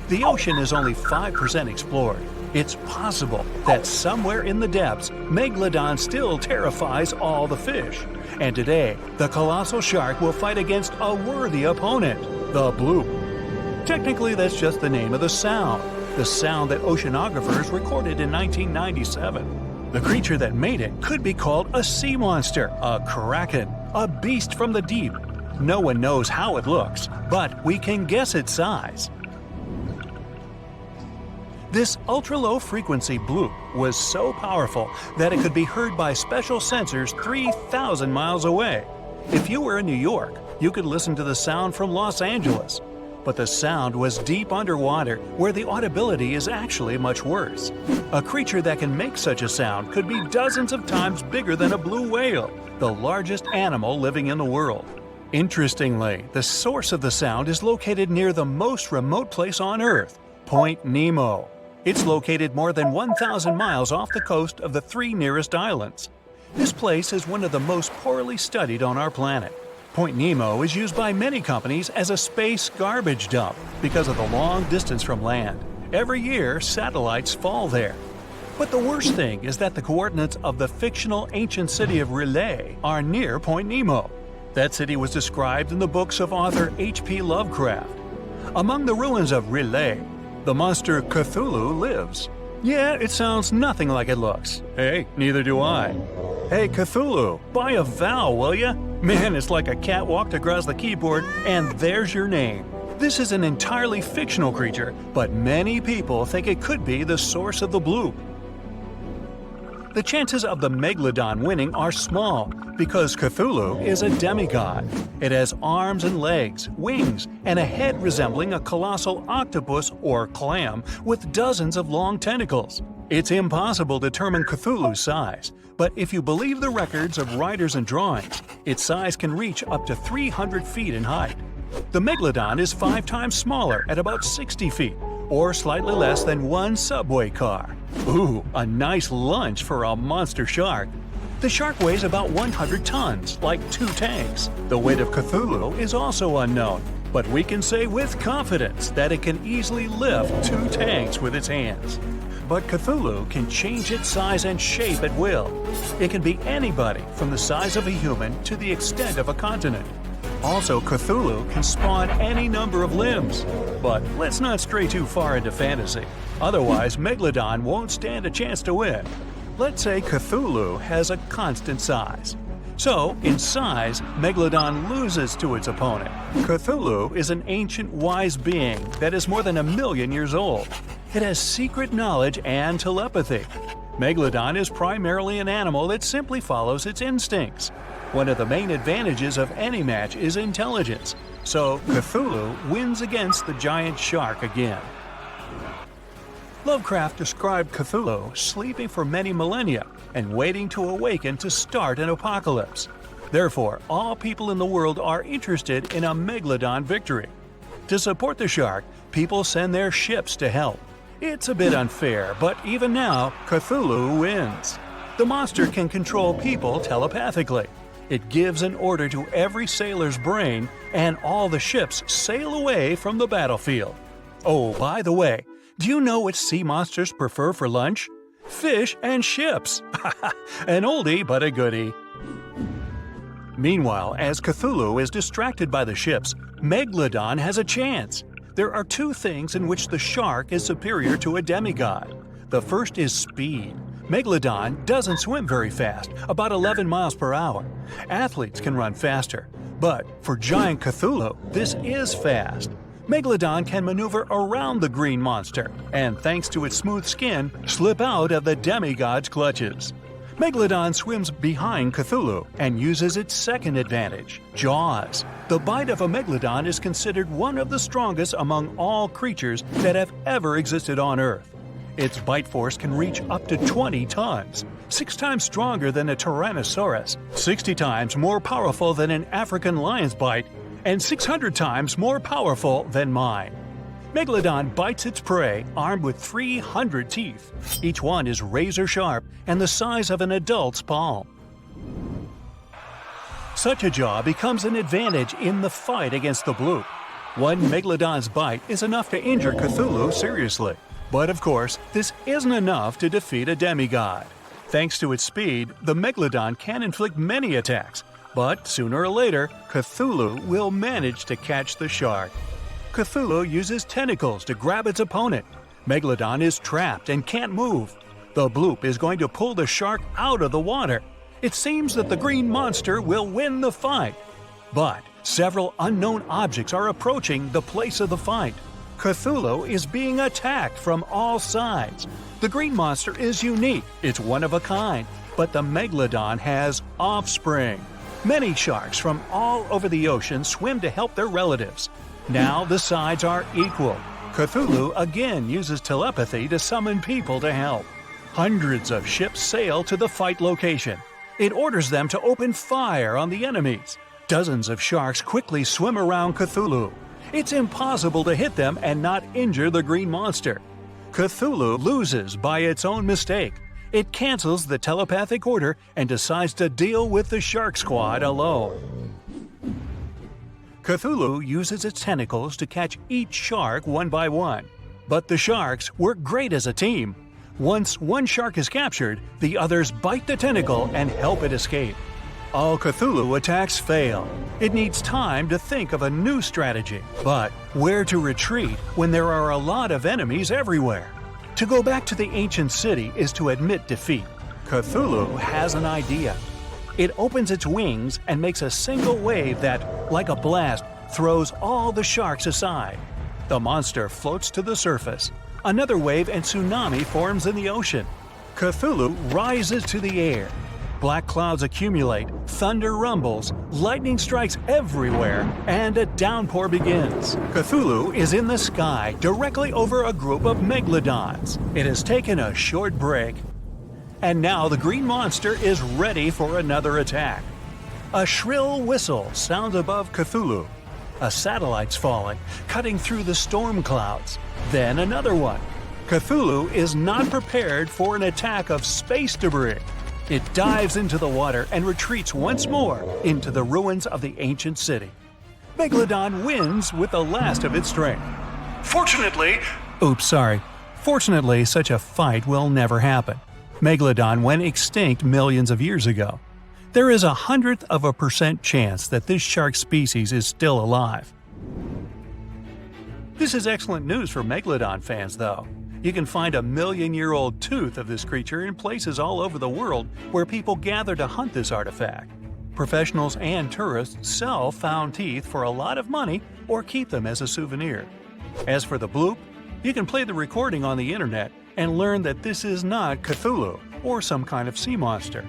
The ocean is only 5% explored. It's possible that somewhere in the depths, Megalodon still terrifies all the fish. And today, the colossal shark will fight against a worthy opponent, the bloop. Technically, that's just the name of the sound that oceanographers recorded in 1997. The creature that made it could be called a sea monster, a kraken, a beast from the deep. No one knows how it looks, but we can guess its size. This ultra-low frequency bloop was so powerful that it could be heard by special sensors 3,000 miles away. If you were in New York, you could listen to the sound from Los Angeles. But the sound was deep underwater, where the audibility is actually much worse. A creature that can make such a sound could be dozens of times bigger than a blue whale, the largest animal living in the world. Interestingly, the source of the sound is located near the most remote place on Earth, Point Nemo. It's located more than 1,000 miles off the coast of the 3 nearest islands. This place is one of the most poorly studied on our planet. Point Nemo is used by many companies as a space garbage dump because of the long distance from land. Every year, satellites fall there. But the worst thing is that the coordinates of the fictional ancient city of R'lyeh are near Point Nemo. That city was described in the books of author H.P. Lovecraft. Among the ruins of R'lyeh, the monster Cthulhu lives. Yeah, it sounds nothing like it looks. Hey, neither do I. Hey Cthulhu, buy a vowel, will ya? Man, it's like a cat walked across the keyboard and there's your name. This is an entirely fictional creature, but many people think it could be the source of the bloop. The chances of the Megalodon winning are small because Cthulhu is a demigod. It has arms and legs, wings, and a head resembling a colossal octopus or clam with dozens of long tentacles. It's impossible to determine Cthulhu's size, but if you believe the records of writers and drawings, its size can reach up to 300 feet in height. The Megalodon is 5 times smaller at about 60 feet, or slightly less than 1 subway car. Ooh, a nice lunch for a monster shark. The shark weighs about 100 tons, like 2 tanks. The weight of Cthulhu is also unknown, but we can say with confidence that it can easily lift 2 tanks with its hands. But Cthulhu can change its size and shape at will. It can be anybody from the size of a human to the extent of a continent. Also, Cthulhu can spawn any number of limbs. But let's not stray too far into fantasy. Otherwise, Megalodon won't stand a chance to win. Let's say Cthulhu has a constant size. So, in size, Megalodon loses to its opponent. Cthulhu is an ancient wise being that is more than 1 million years old. It has secret knowledge and telepathy. Megalodon is primarily an animal that simply follows its instincts. One of the main advantages of any match is intelligence. So Cthulhu wins against the giant shark again. Lovecraft described Cthulhu sleeping for many millennia and waiting to awaken to start an apocalypse. Therefore, all people in the world are interested in a Megalodon victory. To support the shark, people send their ships to help. It's a bit unfair, but even now, Cthulhu wins. The monster can control people telepathically. It gives an order to every sailor's brain, and all the ships sail away from the battlefield. Oh, by the way, do you know what sea monsters prefer for lunch? Fish and ships! An oldie but a goodie. Meanwhile, as Cthulhu is distracted by the ships, Megalodon has a chance. There are two things in which the shark is superior to a demigod. The first is speed. Megalodon doesn't swim very fast, about 11 miles per hour. Athletes can run faster, but for giant Cthulhu, this is fast. Megalodon can maneuver around the green monster, and thanks to its smooth skin, slip out of the demigod's clutches. Megalodon swims behind Cthulhu and uses its second advantage, jaws. The bite of a Megalodon is considered one of the strongest among all creatures that have ever existed on Earth. Its bite force can reach up to 20 tons, 6 times stronger than a Tyrannosaurus, 60 times more powerful than an African lion's bite, and 600 times more powerful than mine. Megalodon bites its prey armed with 300 teeth. Each one is razor sharp and the size of an adult's palm. Such a jaw becomes an advantage in the fight against the bloop. One Megalodon's bite is enough to injure Cthulhu seriously. But of course, this isn't enough to defeat a demigod. Thanks to its speed, the Megalodon can inflict many attacks, but sooner or later, Cthulhu will manage to catch the shark. Cthulhu uses tentacles to grab its opponent. Megalodon is trapped and can't move. The bloop is going to pull the shark out of the water. It seems that the green monster will win the fight. But several unknown objects are approaching the place of the fight. Cthulhu is being attacked from all sides. The green monster is unique, it's one of a kind, but the Megalodon has offspring. Many sharks from all over the ocean swim to help their relatives. Now the sides are equal. Cthulhu again uses telepathy to summon people to help. Hundreds of ships sail to the fight location. It orders them to open fire on the enemies. Dozens of sharks quickly swim around Cthulhu. It's impossible to hit them and not injure the green monster. Cthulhu loses by its own mistake. It cancels the telepathic order and decides to deal with the shark squad alone. Cthulhu uses its tentacles to catch each shark one by one. But the sharks work great as a team. Once one shark is captured, the others bite the tentacle and help it escape. All Cthulhu attacks fail. It needs time to think of a new strategy. But where to retreat when there are a lot of enemies everywhere? To go back to the ancient city is to admit defeat. Cthulhu has an idea. It opens its wings and makes a single wave that, like a blast, throws all the sharks aside. The monster floats to the surface. Another wave and tsunami forms in the ocean. Cthulhu rises to the air. Black clouds accumulate, thunder rumbles, lightning strikes everywhere, and a downpour begins. Cthulhu is in the sky, directly over a group of Megalodons. It has taken a short break. And now the green monster is ready for another attack. A shrill whistle sounds above Cthulhu. A satellite's falling, cutting through the storm clouds. Then another one. Cthulhu is not prepared for an attack of space debris. It dives into the water and retreats once more into the ruins of the ancient city. Megalodon wins with the last of its strength. Fortunately, such a fight will never happen. Megalodon went extinct millions of years ago. There is 0.01% chance that this shark species is still alive. This is excellent news for Megalodon fans, though. You can find a million-year-old tooth of this creature in places all over the world where people gather to hunt this artifact. Professionals and tourists sell found teeth for a lot of money or keep them as a souvenir. As for the bloop, you can play the recording on the internet and learn that this is not Cthulhu or some kind of sea monster.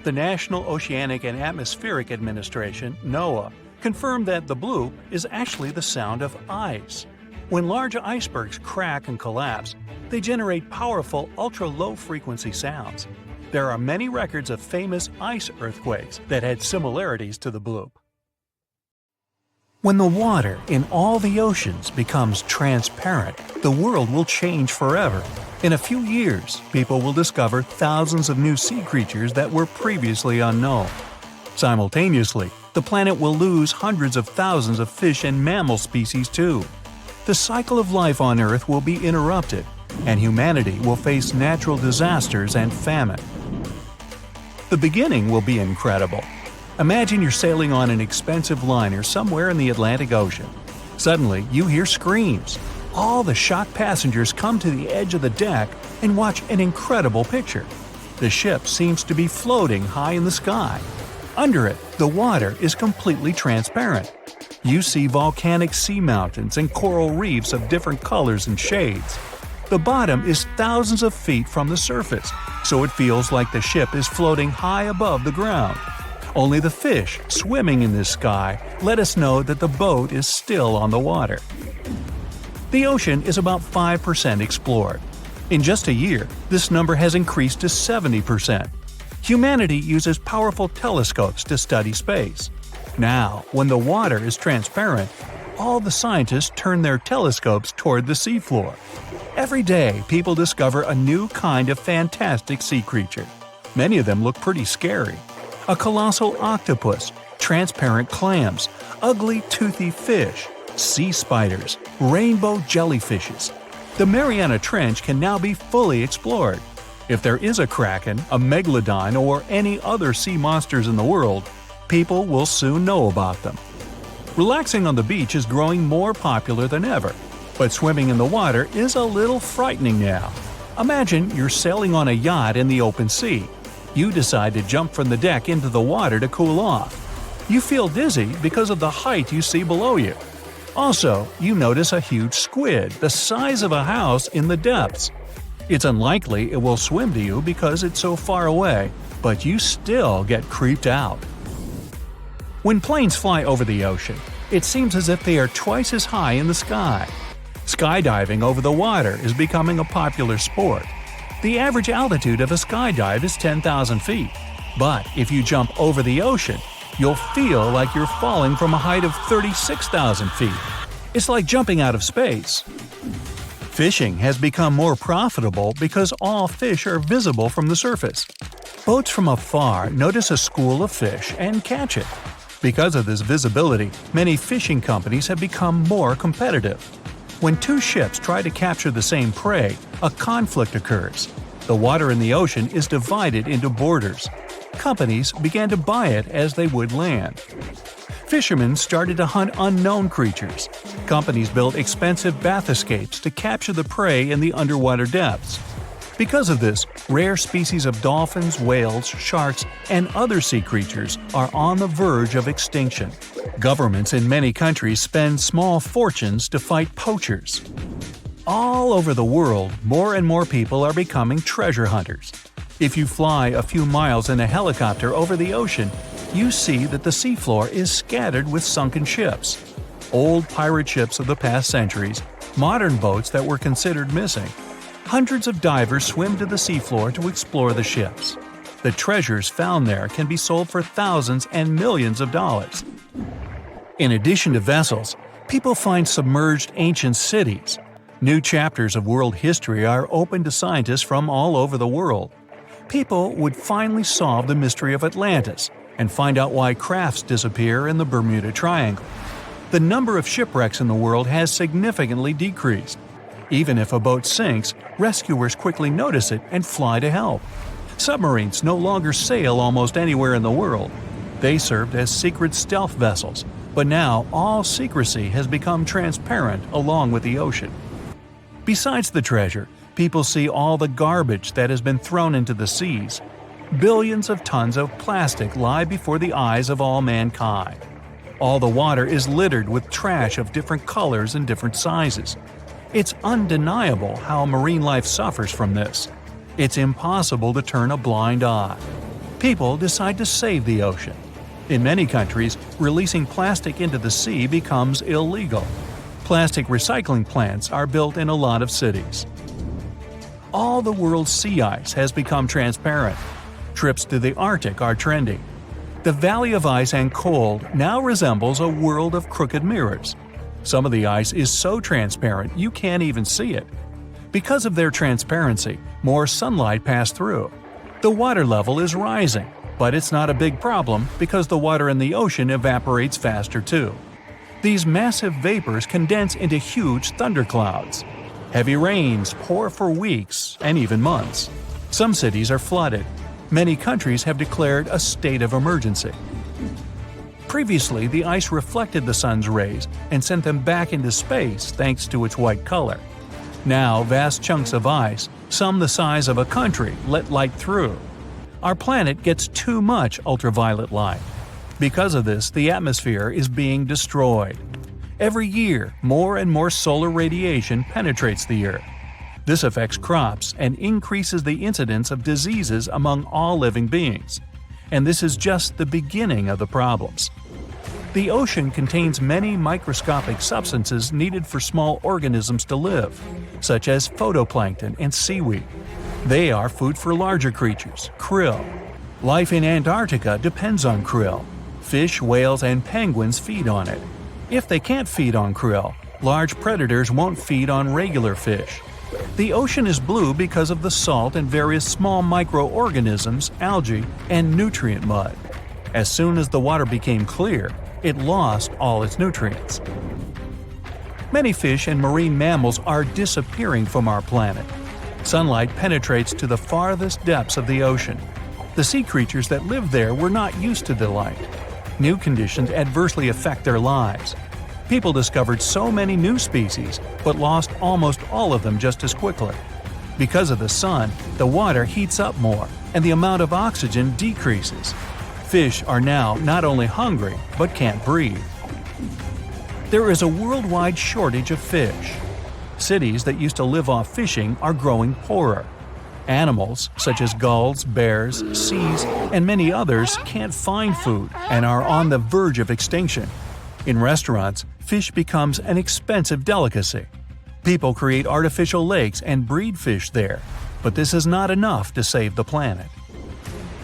The National Oceanic and Atmospheric Administration, NOAA, confirmed that the bloop is actually the sound of ice. When large icebergs crack and collapse, they generate powerful ultra-low frequency sounds. There are many records of famous ice earthquakes that had similarities to the bloop. When the water in all the oceans becomes transparent, the world will change forever. In a few years, people will discover thousands of new sea creatures that were previously unknown. Simultaneously, the planet will lose hundreds of thousands of fish and mammal species too. The cycle of life on Earth will be interrupted, and humanity will face natural disasters and famine. The beginning will be incredible. Imagine you're sailing on an expensive liner somewhere in the Atlantic Ocean. Suddenly, you hear screams. All the shocked passengers come to the edge of the deck and watch an incredible picture. The ship seems to be floating high in the sky. Under it, the water is completely transparent. You see volcanic sea mountains and coral reefs of different colors and shades. The bottom is thousands of feet from the surface, so it feels like the ship is floating high above the ground. Only the fish swimming in this sky let us know that the boat is still on the water. The ocean is about 5% explored. In just a year, this number has increased to 70%. Humanity uses powerful telescopes to study space. Now, when the water is transparent, all the scientists turn their telescopes toward the seafloor. Every day, people discover a new kind of fantastic sea creature. Many of them look pretty scary. A colossal octopus, transparent clams, ugly toothy fish, sea spiders, rainbow jellyfishes. The Mariana Trench can now be fully explored. If there is a kraken, a megalodon, or any other sea monsters in the world, people will soon know about them. Relaxing on the beach is growing more popular than ever, but swimming in the water is a little frightening now. Imagine you're sailing on a yacht in the open sea. You decide to jump from the deck into the water to cool off. You feel dizzy because of the height you see below you. Also, you notice a huge squid the size of a house in the depths. It's unlikely it will swim to you because it's so far away, but you still get creeped out. When planes fly over the ocean, it seems as if they are twice as high in the sky. Skydiving over the water is becoming a popular sport. The average altitude of a skydive is 10,000 feet, but if you jump over the ocean, you'll feel like you're falling from a height of 36,000 feet. It's like jumping out of space. Fishing has become more profitable because all fish are visible from the surface. Boats from afar notice a school of fish and catch it. Because of this visibility, many fishing companies have become more competitive. When two ships try to capture the same prey, a conflict occurs. The water in the ocean is divided into borders. Companies began to buy it as they would land. Fishermen started to hunt unknown creatures. Companies built expensive bathyscapes to capture the prey in the underwater depths. Because of this, rare species of dolphins, whales, sharks, and other sea creatures are on the verge of extinction. Governments in many countries spend small fortunes to fight poachers. All over the world, more and more people are becoming treasure hunters. If you fly a few miles in a helicopter over the ocean, you see that the seafloor is scattered with sunken ships. Old pirate ships of the past centuries, modern boats that were considered missing. Hundreds of divers swim to the seafloor to explore the ships. The treasures found there can be sold for thousands and millions of dollars. In addition to vessels, people find submerged ancient cities. New chapters of world history are open to scientists from all over the world. People would finally solve the mystery of Atlantis and find out why crafts disappear in the Bermuda Triangle. The number of shipwrecks in the world has significantly decreased. Even if a boat sinks, rescuers quickly notice it and fly to help. Submarines no longer sail almost anywhere in the world. They served as secret stealth vessels, but now all secrecy has become transparent along with the ocean. Besides the treasure, people see all the garbage that has been thrown into the seas. Billions of tons of plastic lie before the eyes of all mankind. All the water is littered with trash of different colors and different sizes. It's undeniable how marine life suffers from this. It's impossible to turn a blind eye. People decide to save the ocean. In many countries, releasing plastic into the sea becomes illegal. Plastic recycling plants are built in a lot of cities. All the world's sea ice has become transparent. Trips to the Arctic are trending. The Valley of Ice and Cold now resembles a world of crooked mirrors. Some of the ice is so transparent you can't even see it. Because of their transparency, more sunlight passes through. The water level is rising, but it's not a big problem because the water in the ocean evaporates faster too. These massive vapors condense into huge thunderclouds. Heavy rains pour for weeks and even months. Some cities are flooded. Many countries have declared a state of emergency. Previously, the ice reflected the sun's rays and sent them back into space thanks to its white color. Now, vast chunks of ice, some the size of a country, let light through. Our planet gets too much ultraviolet light. Because of this, the atmosphere is being destroyed. Every year, more and more solar radiation penetrates the Earth. This affects crops and increases the incidence of diseases among all living beings. And this is just the beginning of the problems. The ocean contains many microscopic substances needed for small organisms to live, such as phytoplankton and seaweed. They are food for larger creatures, krill. Life in Antarctica depends on krill. Fish, whales, and penguins feed on it. If they can't feed on krill, large predators won't feed on regular fish. The ocean is blue because of the salt and various small microorganisms, algae, and nutrient mud. As soon as the water became clear, it lost all its nutrients. Many fish and marine mammals are disappearing from our planet. Sunlight penetrates to the farthest depths of the ocean. The sea creatures that live there were not used to the light. New conditions adversely affect their lives. People discovered so many new species, but lost almost all of them just as quickly. Because of the sun, the water heats up more, and the amount of oxygen decreases. Fish are now not only hungry, but can't breathe. There is a worldwide shortage of fish. Cities that used to live off fishing are growing poorer. Animals, such as gulls, bears, seals, and many others, can't find food and are on the verge of extinction. In restaurants, fish becomes an expensive delicacy. People create artificial lakes and breed fish there, but this is not enough to save the planet.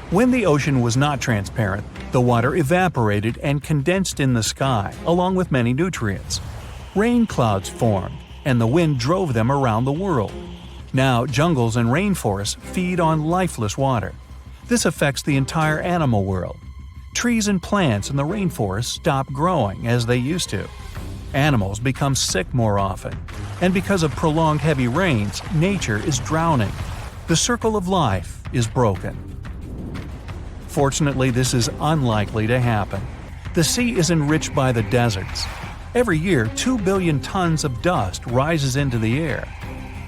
When the ocean was not transparent, the water evaporated and condensed in the sky, along with many nutrients. Rain clouds formed, and the wind drove them around the world. Now, jungles and rainforests feed on lifeless water. This affects the entire animal world. Trees and plants in the rainforest stop growing as they used to. Animals become sick more often, and because of prolonged heavy rains, nature is drowning. The circle of life is broken. Fortunately, this is unlikely to happen. The sea is enriched by the deserts. Every year, 2 billion tons of dust rises into the air.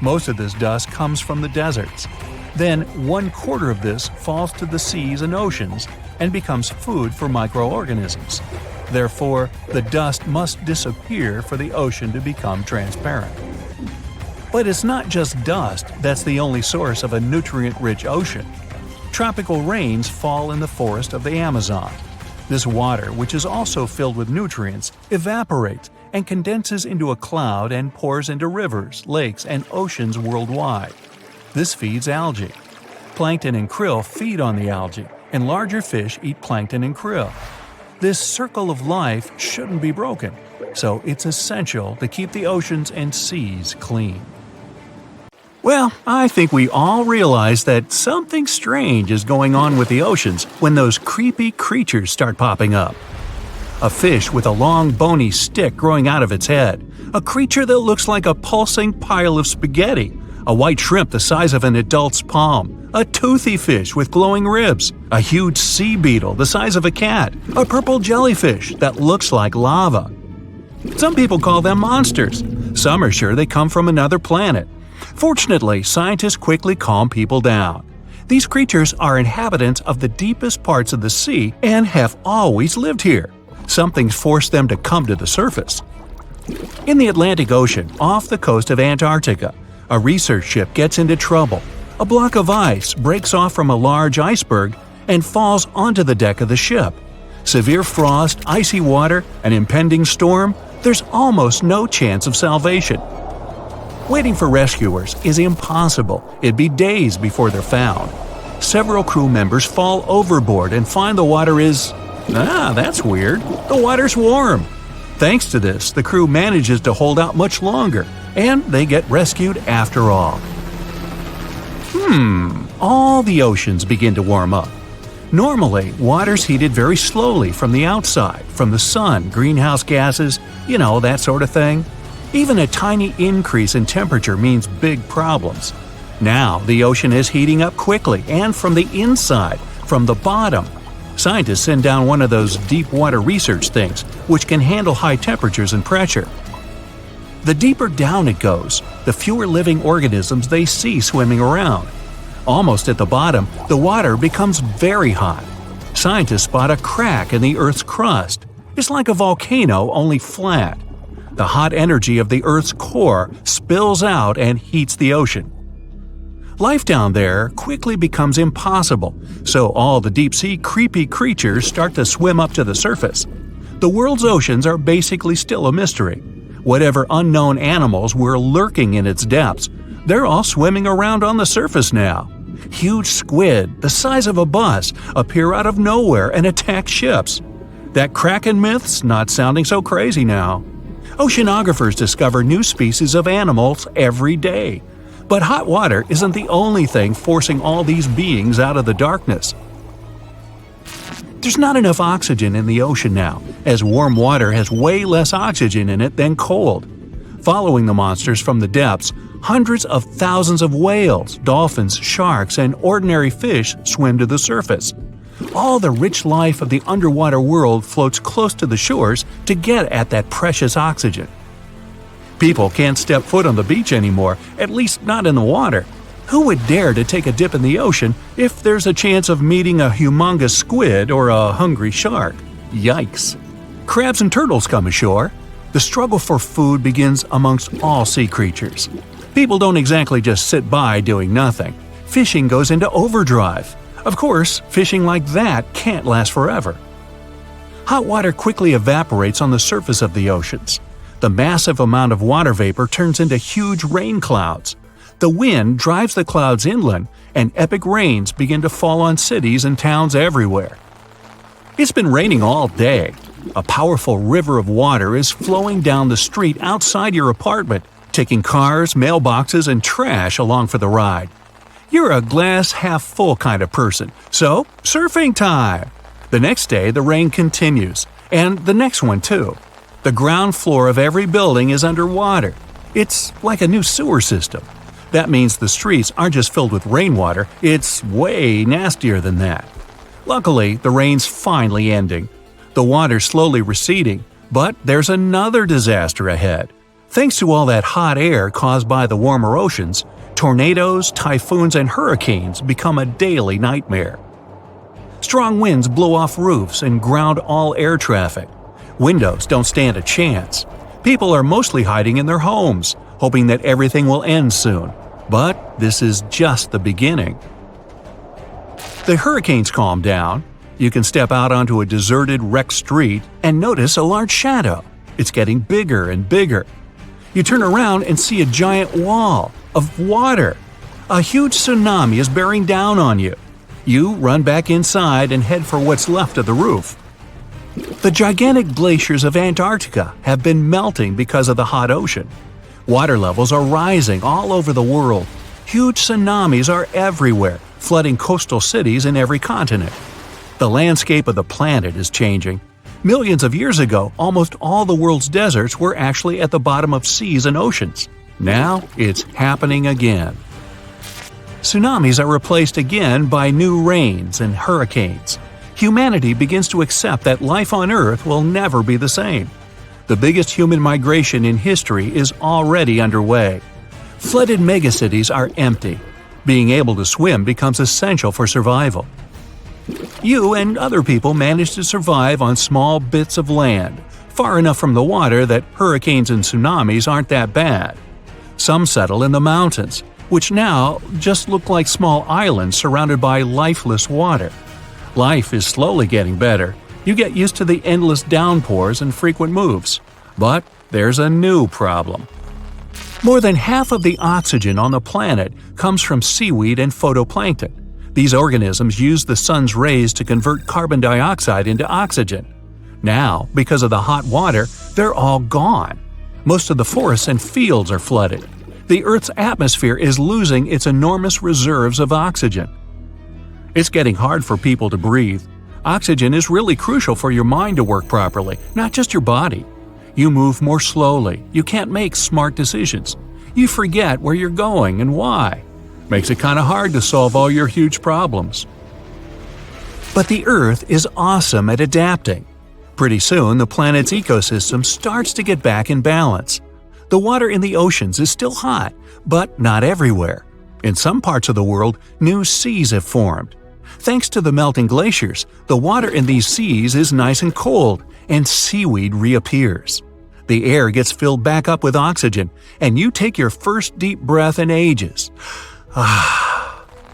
Most of this dust comes from the deserts. Then, 1/4 of this falls to the seas and oceans and becomes food for microorganisms. Therefore, the dust must disappear for the ocean to become transparent. But it's not just dust that's the only source of a nutrient-rich ocean. Tropical rains fall in the forest of the Amazon. This water, which is also filled with nutrients, evaporates and condenses into a cloud and pours into rivers, lakes, and oceans worldwide. This feeds algae. Plankton and krill feed on the algae, and larger fish eat plankton and krill. This circle of life shouldn't be broken, so it's essential to keep the oceans and seas clean. Well, I think we all realize that something strange is going on with the oceans when those creepy creatures start popping up. A fish with a long bony stick growing out of its head, a creature that looks like a pulsing pile of spaghetti, a white shrimp the size of an adult's palm, a toothy fish with glowing ribs, a huge sea beetle the size of a cat, a purple jellyfish that looks like lava. Some people call them monsters. Some are sure they come from another planet. Fortunately, scientists quickly calm people down. These creatures are inhabitants of the deepest parts of the sea and have always lived here. Something's forced them to come to the surface. In the Atlantic Ocean, off the coast of Antarctica, a research ship gets into trouble. A block of ice breaks off from a large iceberg and falls onto the deck of the ship. Severe frost, icy water, an impending storm, there's almost no chance of salvation. Waiting for rescuers is impossible. It'd be days before they're found. Several crew members fall overboard and find the water is… that's weird. The water's warm. Thanks to this, the crew manages to hold out much longer, and they get rescued after all. All the oceans begin to warm up. Normally, water's heated very slowly from the outside, from the sun, greenhouse gases, that sort of thing. Even a tiny increase in temperature means big problems. Now, the ocean is heating up quickly and from the inside, from the bottom. Scientists send down one of those deep water research things, which can handle high temperatures and pressure. The deeper down it goes, the fewer living organisms they see swimming around. Almost at the bottom, the water becomes very hot. Scientists spot a crack in the Earth's crust. It's like a volcano, only flat. The hot energy of the Earth's core spills out and heats the ocean. Life down there quickly becomes impossible, so all the deep-sea creepy creatures start to swim up to the surface. The world's oceans are basically still a mystery. Whatever unknown animals were lurking in its depths, they're all swimming around on the surface now. Huge squid, the size of a bus, appear out of nowhere and attack ships. That Kraken myth's not sounding so crazy now. Oceanographers discover new species of animals every day. But hot water isn't the only thing forcing all these beings out of the darkness. There's not enough oxygen in the ocean now, as warm water has way less oxygen in it than cold. Following the monsters from the depths, hundreds of thousands of whales, dolphins, sharks, and ordinary fish swim to the surface. All the rich life of the underwater world floats close to the shores to get at that precious oxygen. People can't step foot on the beach anymore, at least not in the water. Who would dare to take a dip in the ocean if there's a chance of meeting a humongous squid or a hungry shark? Yikes. Crabs and turtles come ashore. The struggle for food begins amongst all sea creatures. People don't exactly just sit by doing nothing. Fishing goes into overdrive. Of course, fishing like that can't last forever. Hot water quickly evaporates on the surface of the oceans. The massive amount of water vapor turns into huge rain clouds. The wind drives the clouds inland, and epic rains begin to fall on cities and towns everywhere. It's been raining all day. A powerful river of water is flowing down the street outside your apartment, taking cars, mailboxes, and trash along for the ride. You're a glass half full kind of person, so surfing time! The next day, the rain continues, and the next one too. The ground floor of every building is underwater. It's like a new sewer system. That means the streets aren't just filled with rainwater, it's way nastier than that. Luckily, the rain's finally ending. The water's slowly receding, but there's another disaster ahead. Thanks to all that hot air caused by the warmer oceans, tornadoes, typhoons, and hurricanes become a daily nightmare. Strong winds blow off roofs and ground all air traffic. Windows don't stand a chance. People are mostly hiding in their homes, hoping that everything will end soon. But this is just the beginning. The hurricanes calm down. You can step out onto a deserted, wrecked street and notice a large shadow. It's getting bigger and bigger. You turn around and see a giant wall of water. A huge tsunami is bearing down on you. You run back inside and head for what's left of the roof. The gigantic glaciers of Antarctica have been melting because of the hot ocean. Water levels are rising all over the world. Huge tsunamis are everywhere, flooding coastal cities in every continent. The landscape of the planet is changing. Millions of years ago, almost all the world's deserts were actually at the bottom of seas and oceans. Now it's happening again. Tsunamis are replaced again by new rains and hurricanes. Humanity begins to accept that life on Earth will never be the same. The biggest human migration in history is already underway. Flooded megacities are empty. Being able to swim becomes essential for survival. You and other people manage to survive on small bits of land, far enough from the water that hurricanes and tsunamis aren't that bad. Some settle in the mountains, which now just look like small islands surrounded by lifeless water. Life is slowly getting better. You get used to the endless downpours and frequent moves. But there's a new problem. More than half of the oxygen on the planet comes from seaweed and phytoplankton. These organisms use the sun's rays to convert carbon dioxide into oxygen. Now, because of the hot water, they're all gone. Most of the forests and fields are flooded. The Earth's atmosphere is losing its enormous reserves of oxygen. It's getting hard for people to breathe. Oxygen is really crucial for your mind to work properly, not just your body. You move more slowly, you can't make smart decisions. You forget where you're going and why. Makes it kind of hard to solve all your huge problems. But the Earth is awesome at adapting. Pretty soon, the planet's ecosystem starts to get back in balance. The water in the oceans is still hot, but not everywhere. In some parts of the world, new seas have formed. Thanks to the melting glaciers, the water in these seas is nice and cold, and seaweed reappears. The air gets filled back up with oxygen, and you take your first deep breath in ages.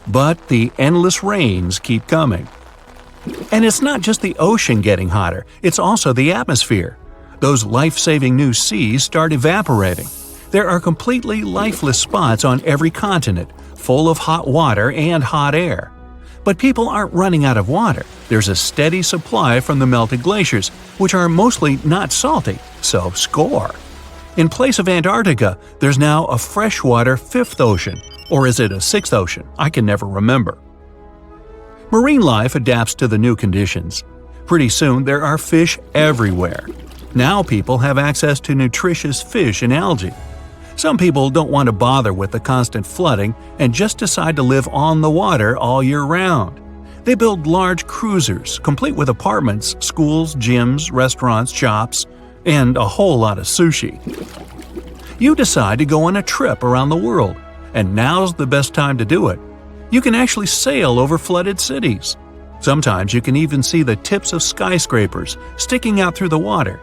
But the endless rains keep coming. And it's not just the ocean getting hotter, it's also the atmosphere. Those life-saving new seas start evaporating. There are completely lifeless spots on every continent, full of hot water and hot air. But people aren't running out of water. There's a steady supply from the melted glaciers, which are mostly not salty, so score. In place of Antarctica, there's now a freshwater fifth ocean, or is it a sixth ocean? I can never remember. Marine life adapts to the new conditions. Pretty soon there are fish everywhere. Now people have access to nutritious fish and algae. Some people don't want to bother with the constant flooding and just decide to live on the water all year round. They build large cruisers, complete with apartments, schools, gyms, restaurants, shops, and a whole lot of sushi. You decide to go on a trip around the world, and now's the best time to do it. You can actually sail over flooded cities. Sometimes you can even see the tips of skyscrapers sticking out through the water.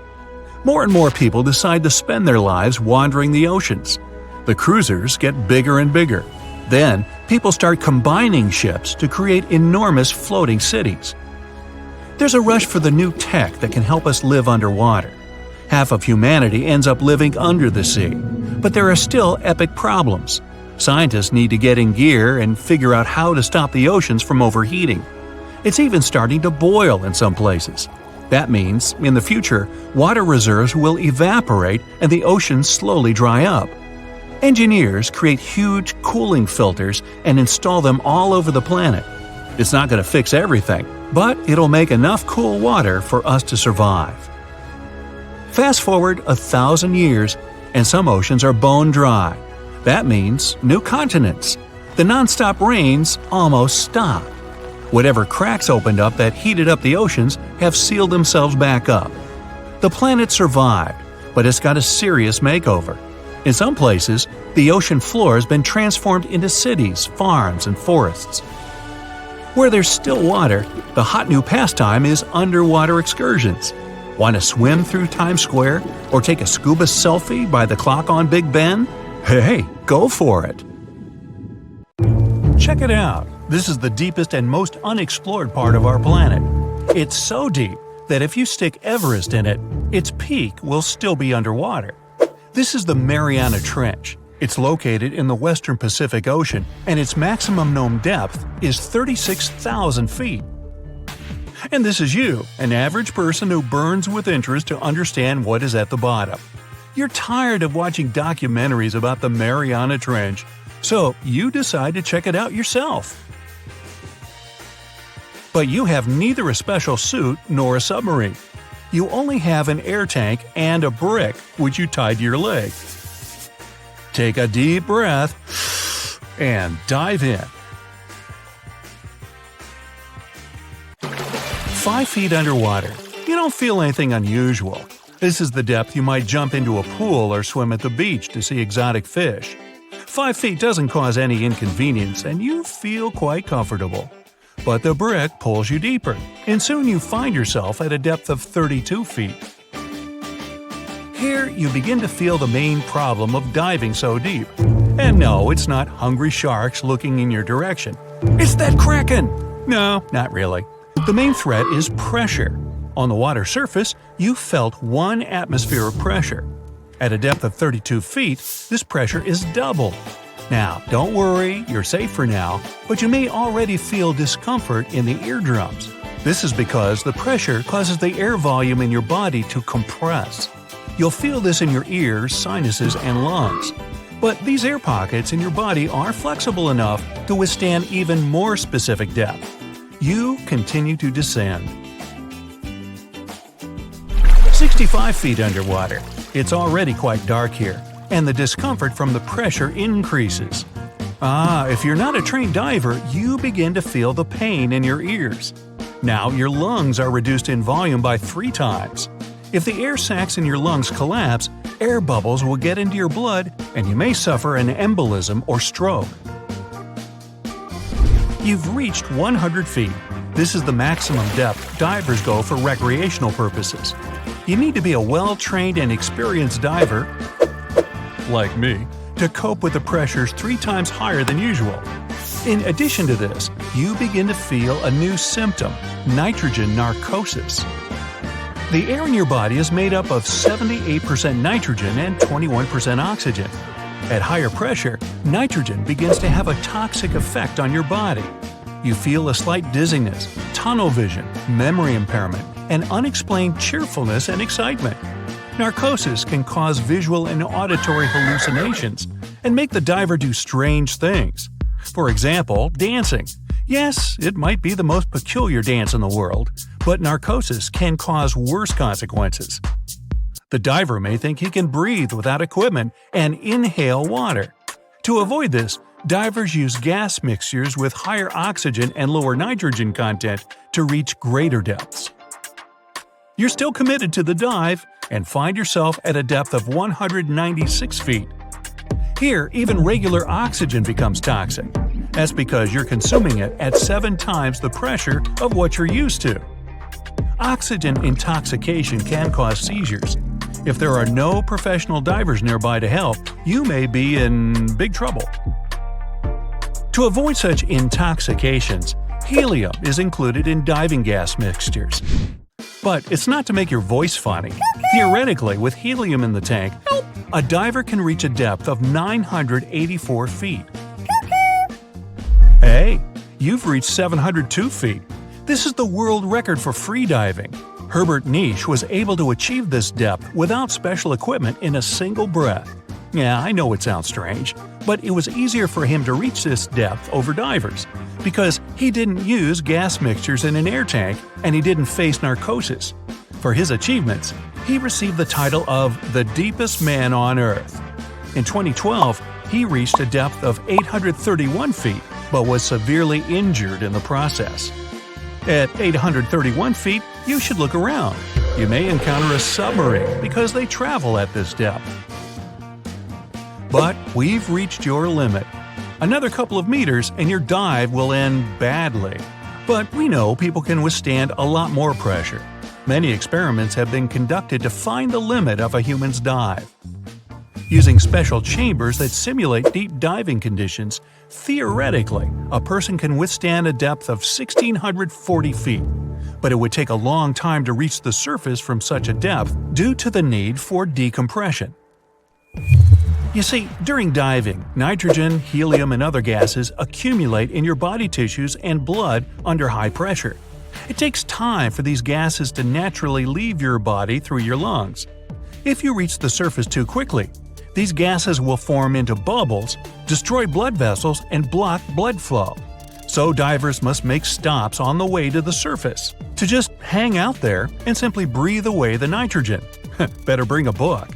More and more people decide to spend their lives wandering the oceans. The cruisers get bigger and bigger. Then, people start combining ships to create enormous floating cities. There's a rush for the new tech that can help us live underwater. Half of humanity ends up living under the sea. But there are still epic problems. Scientists need to get in gear and figure out how to stop the oceans from overheating. It's even starting to boil in some places. That means, in the future, water reserves will evaporate and the oceans slowly dry up. Engineers create huge cooling filters and install them all over the planet. It's not going to fix everything, but it'll make enough cool water for us to survive. Fast forward 1,000 years, and some oceans are bone dry. That means new continents. The nonstop rains almost stop. Whatever cracks opened up that heated up the oceans have sealed themselves back up. The planet survived, but it's got a serious makeover. In some places, the ocean floor has been transformed into cities, farms, and forests. Where there's still water, the hot new pastime is underwater excursions. Want to swim through Times Square or take a scuba selfie by the clock on Big Ben? Hey, go for it! Check it out. This is the deepest and most unexplored part of our planet. It's so deep that if you stick Everest in it, its peak will still be underwater. This is the Mariana Trench. It's located in the western Pacific Ocean, and its maximum known depth is 36,000 feet. And this is you, an average person who burns with interest to understand what is at the bottom. You're tired of watching documentaries about the Mariana Trench, so you decide to check it out yourself. But you have neither a special suit nor a submarine. You only have an air tank and a brick which you tied to your leg. Take a deep breath and dive in. 5 feet underwater. You don't feel anything unusual. This is the depth you might jump into a pool or swim at the beach to see exotic fish. 5 feet doesn't cause any inconvenience and you feel quite comfortable. But the brick pulls you deeper, and soon you find yourself at a depth of 32 feet. Here, you begin to feel the main problem of diving so deep. And no, it's not hungry sharks looking in your direction. It's that kraken! No, not really. The main threat is pressure. On the water surface, you felt 1 atmosphere of pressure. At a depth of 32 feet, this pressure is doubled. Now, don't worry, you're safe for now, but you may already feel discomfort in the eardrums. This is because the pressure causes the air volume in your body to compress. You'll feel this in your ears, sinuses, and lungs. But these air pockets in your body are flexible enough to withstand even more specific depth. You continue to descend. 65 feet underwater. It's already quite dark here, and the discomfort from the pressure increases. If you're not a trained diver, you begin to feel the pain in your ears. Now your lungs are reduced in volume by 3 times. If the air sacs in your lungs collapse, air bubbles will get into your blood and you may suffer an embolism or stroke. You've reached 100 feet. This is the maximum depth divers go for recreational purposes. You need to be a well-trained and experienced diver, like me, to cope with the pressures 3 times higher than usual. In addition to this, you begin to feel a new symptom, nitrogen narcosis. The air in your body is made up of 78% nitrogen and 21% oxygen. At higher pressure, nitrogen begins to have a toxic effect on your body. You feel a slight dizziness, tunnel vision, memory impairment, and unexplained cheerfulness and excitement. Narcosis can cause visual and auditory hallucinations and make the diver do strange things. For example, dancing. Yes, it might be the most peculiar dance in the world, but narcosis can cause worse consequences. The diver may think he can breathe without equipment and inhale water. To avoid this, divers use gas mixtures with higher oxygen and lower nitrogen content to reach greater depths. You're still committed to the dive and find yourself at a depth of 196 feet. Here, even regular oxygen becomes toxic. That's because you're consuming it at 7 times the pressure of what you're used to. Oxygen intoxication can cause seizures. If there are no professional divers nearby to help, you may be in big trouble. To avoid such intoxications, helium is included in diving gas mixtures. But it's not to make your voice funny. Theoretically, with helium in the tank, a diver can reach a depth of 984 feet. Hey, you've reached 702 feet. This is the world record for free diving. Herbert Niche was able to achieve this depth without special equipment in a single breath. Yeah, I know it sounds strange, but it was easier for him to reach this depth over divers because he didn't use gas mixtures in an air tank and he didn't face narcosis. For his achievements, he received the title of the deepest man on Earth. In 2012, he reached a depth of 831 feet, but was severely injured in the process. At 831 feet, you should look around. You may encounter a submarine because they travel at this depth. But we've reached your limit. Another couple of meters and your dive will end badly. But we know people can withstand a lot more pressure. Many experiments have been conducted to find the limit of a human's dive. Using special chambers that simulate deep diving conditions, theoretically, a person can withstand a depth of 1,640 feet. But it would take a long time to reach the surface from such a depth due to the need for decompression. You see, during diving, nitrogen, helium, and other gases accumulate in your body tissues and blood under high pressure. It takes time for these gases to naturally leave your body through your lungs. If you reach the surface too quickly, these gases will form into bubbles, destroy blood vessels, and block blood flow. So divers must make stops on the way to the surface to just hang out there and simply breathe away the nitrogen. Better bring a book.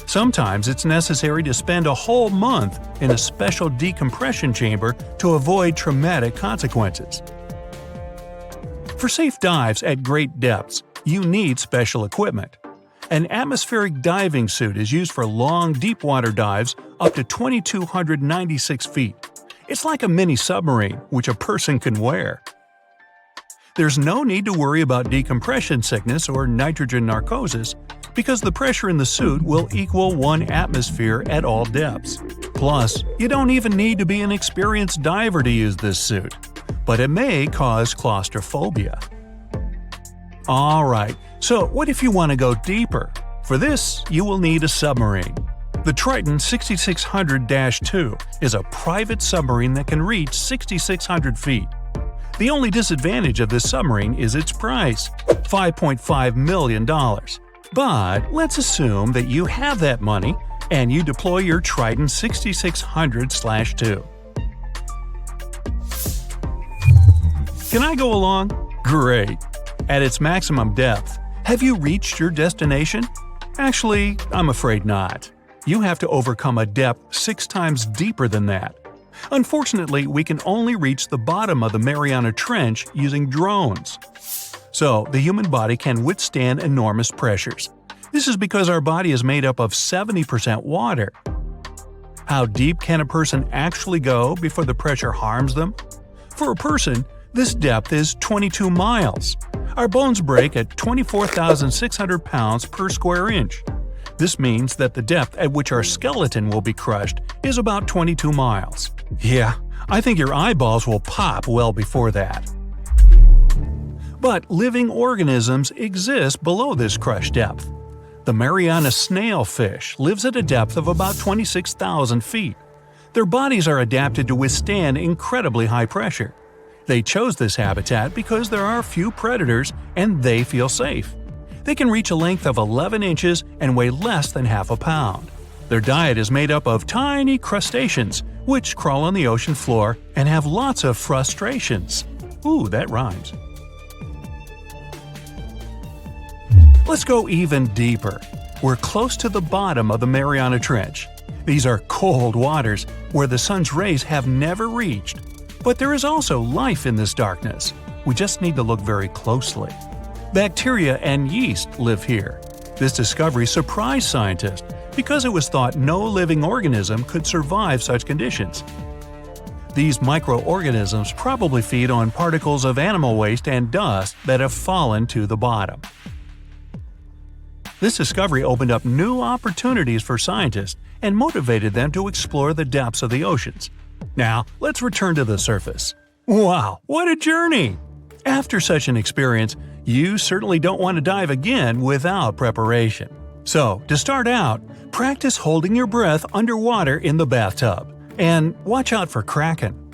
Sometimes it's necessary to spend a whole month in a special decompression chamber to avoid traumatic consequences. For safe dives at great depths, you need special equipment. An atmospheric diving suit is used for long, deep-water dives up to 2,296 feet. It's like a mini submarine, which a person can wear. There's no need to worry about decompression sickness or nitrogen narcosis because the pressure in the suit will equal 1 atmosphere at all depths. Plus, you don't even need to be an experienced diver to use this suit, but it may cause claustrophobia. Alright, so what if you want to go deeper? For this, you will need a submarine. The Triton 6600-2 is a private submarine that can reach 6,600 feet. The only disadvantage of this submarine is its price, $5.5 million. But let's assume that you have that money and you deploy your Triton 6600-2. Can I go along? Great! At its maximum depth, have you reached your destination? Actually, I'm afraid not. You have to overcome a depth 6 times deeper than that. Unfortunately, we can only reach the bottom of the Mariana Trench using drones. So, the human body can withstand enormous pressures. This is because our body is made up of 70% water. How deep can a person actually go before the pressure harms them? For a person, this depth is 22 miles. Our bones break at 24,600 pounds per square inch. This means that the depth at which our skeleton will be crushed is about 22 miles. Yeah, I think your eyeballs will pop well before that. But living organisms exist below this crush depth. The Mariana snailfish lives at a depth of about 26,000 feet. Their bodies are adapted to withstand incredibly high pressure. They chose this habitat because there are few predators and they feel safe. They can reach a length of 11 inches and weigh less than half a pound. Their diet is made up of tiny crustaceans, which crawl on the ocean floor and have lots of frustrations. Ooh, that rhymes. Let's go even deeper. We're close to the bottom of the Mariana Trench. These are cold waters where the sun's rays have never reached. But there is also life in this darkness. We just need to look very closely. Bacteria and yeast live here. This discovery surprised scientists because it was thought no living organism could survive such conditions. These microorganisms probably feed on particles of animal waste and dust that have fallen to the bottom. This discovery opened up new opportunities for scientists and motivated them to explore the depths of the oceans. Now, let's return to the surface. Wow, what a journey! After such an experience, you certainly don't want to dive again without preparation. So, to start out, practice holding your breath underwater in the bathtub. And watch out for kraken.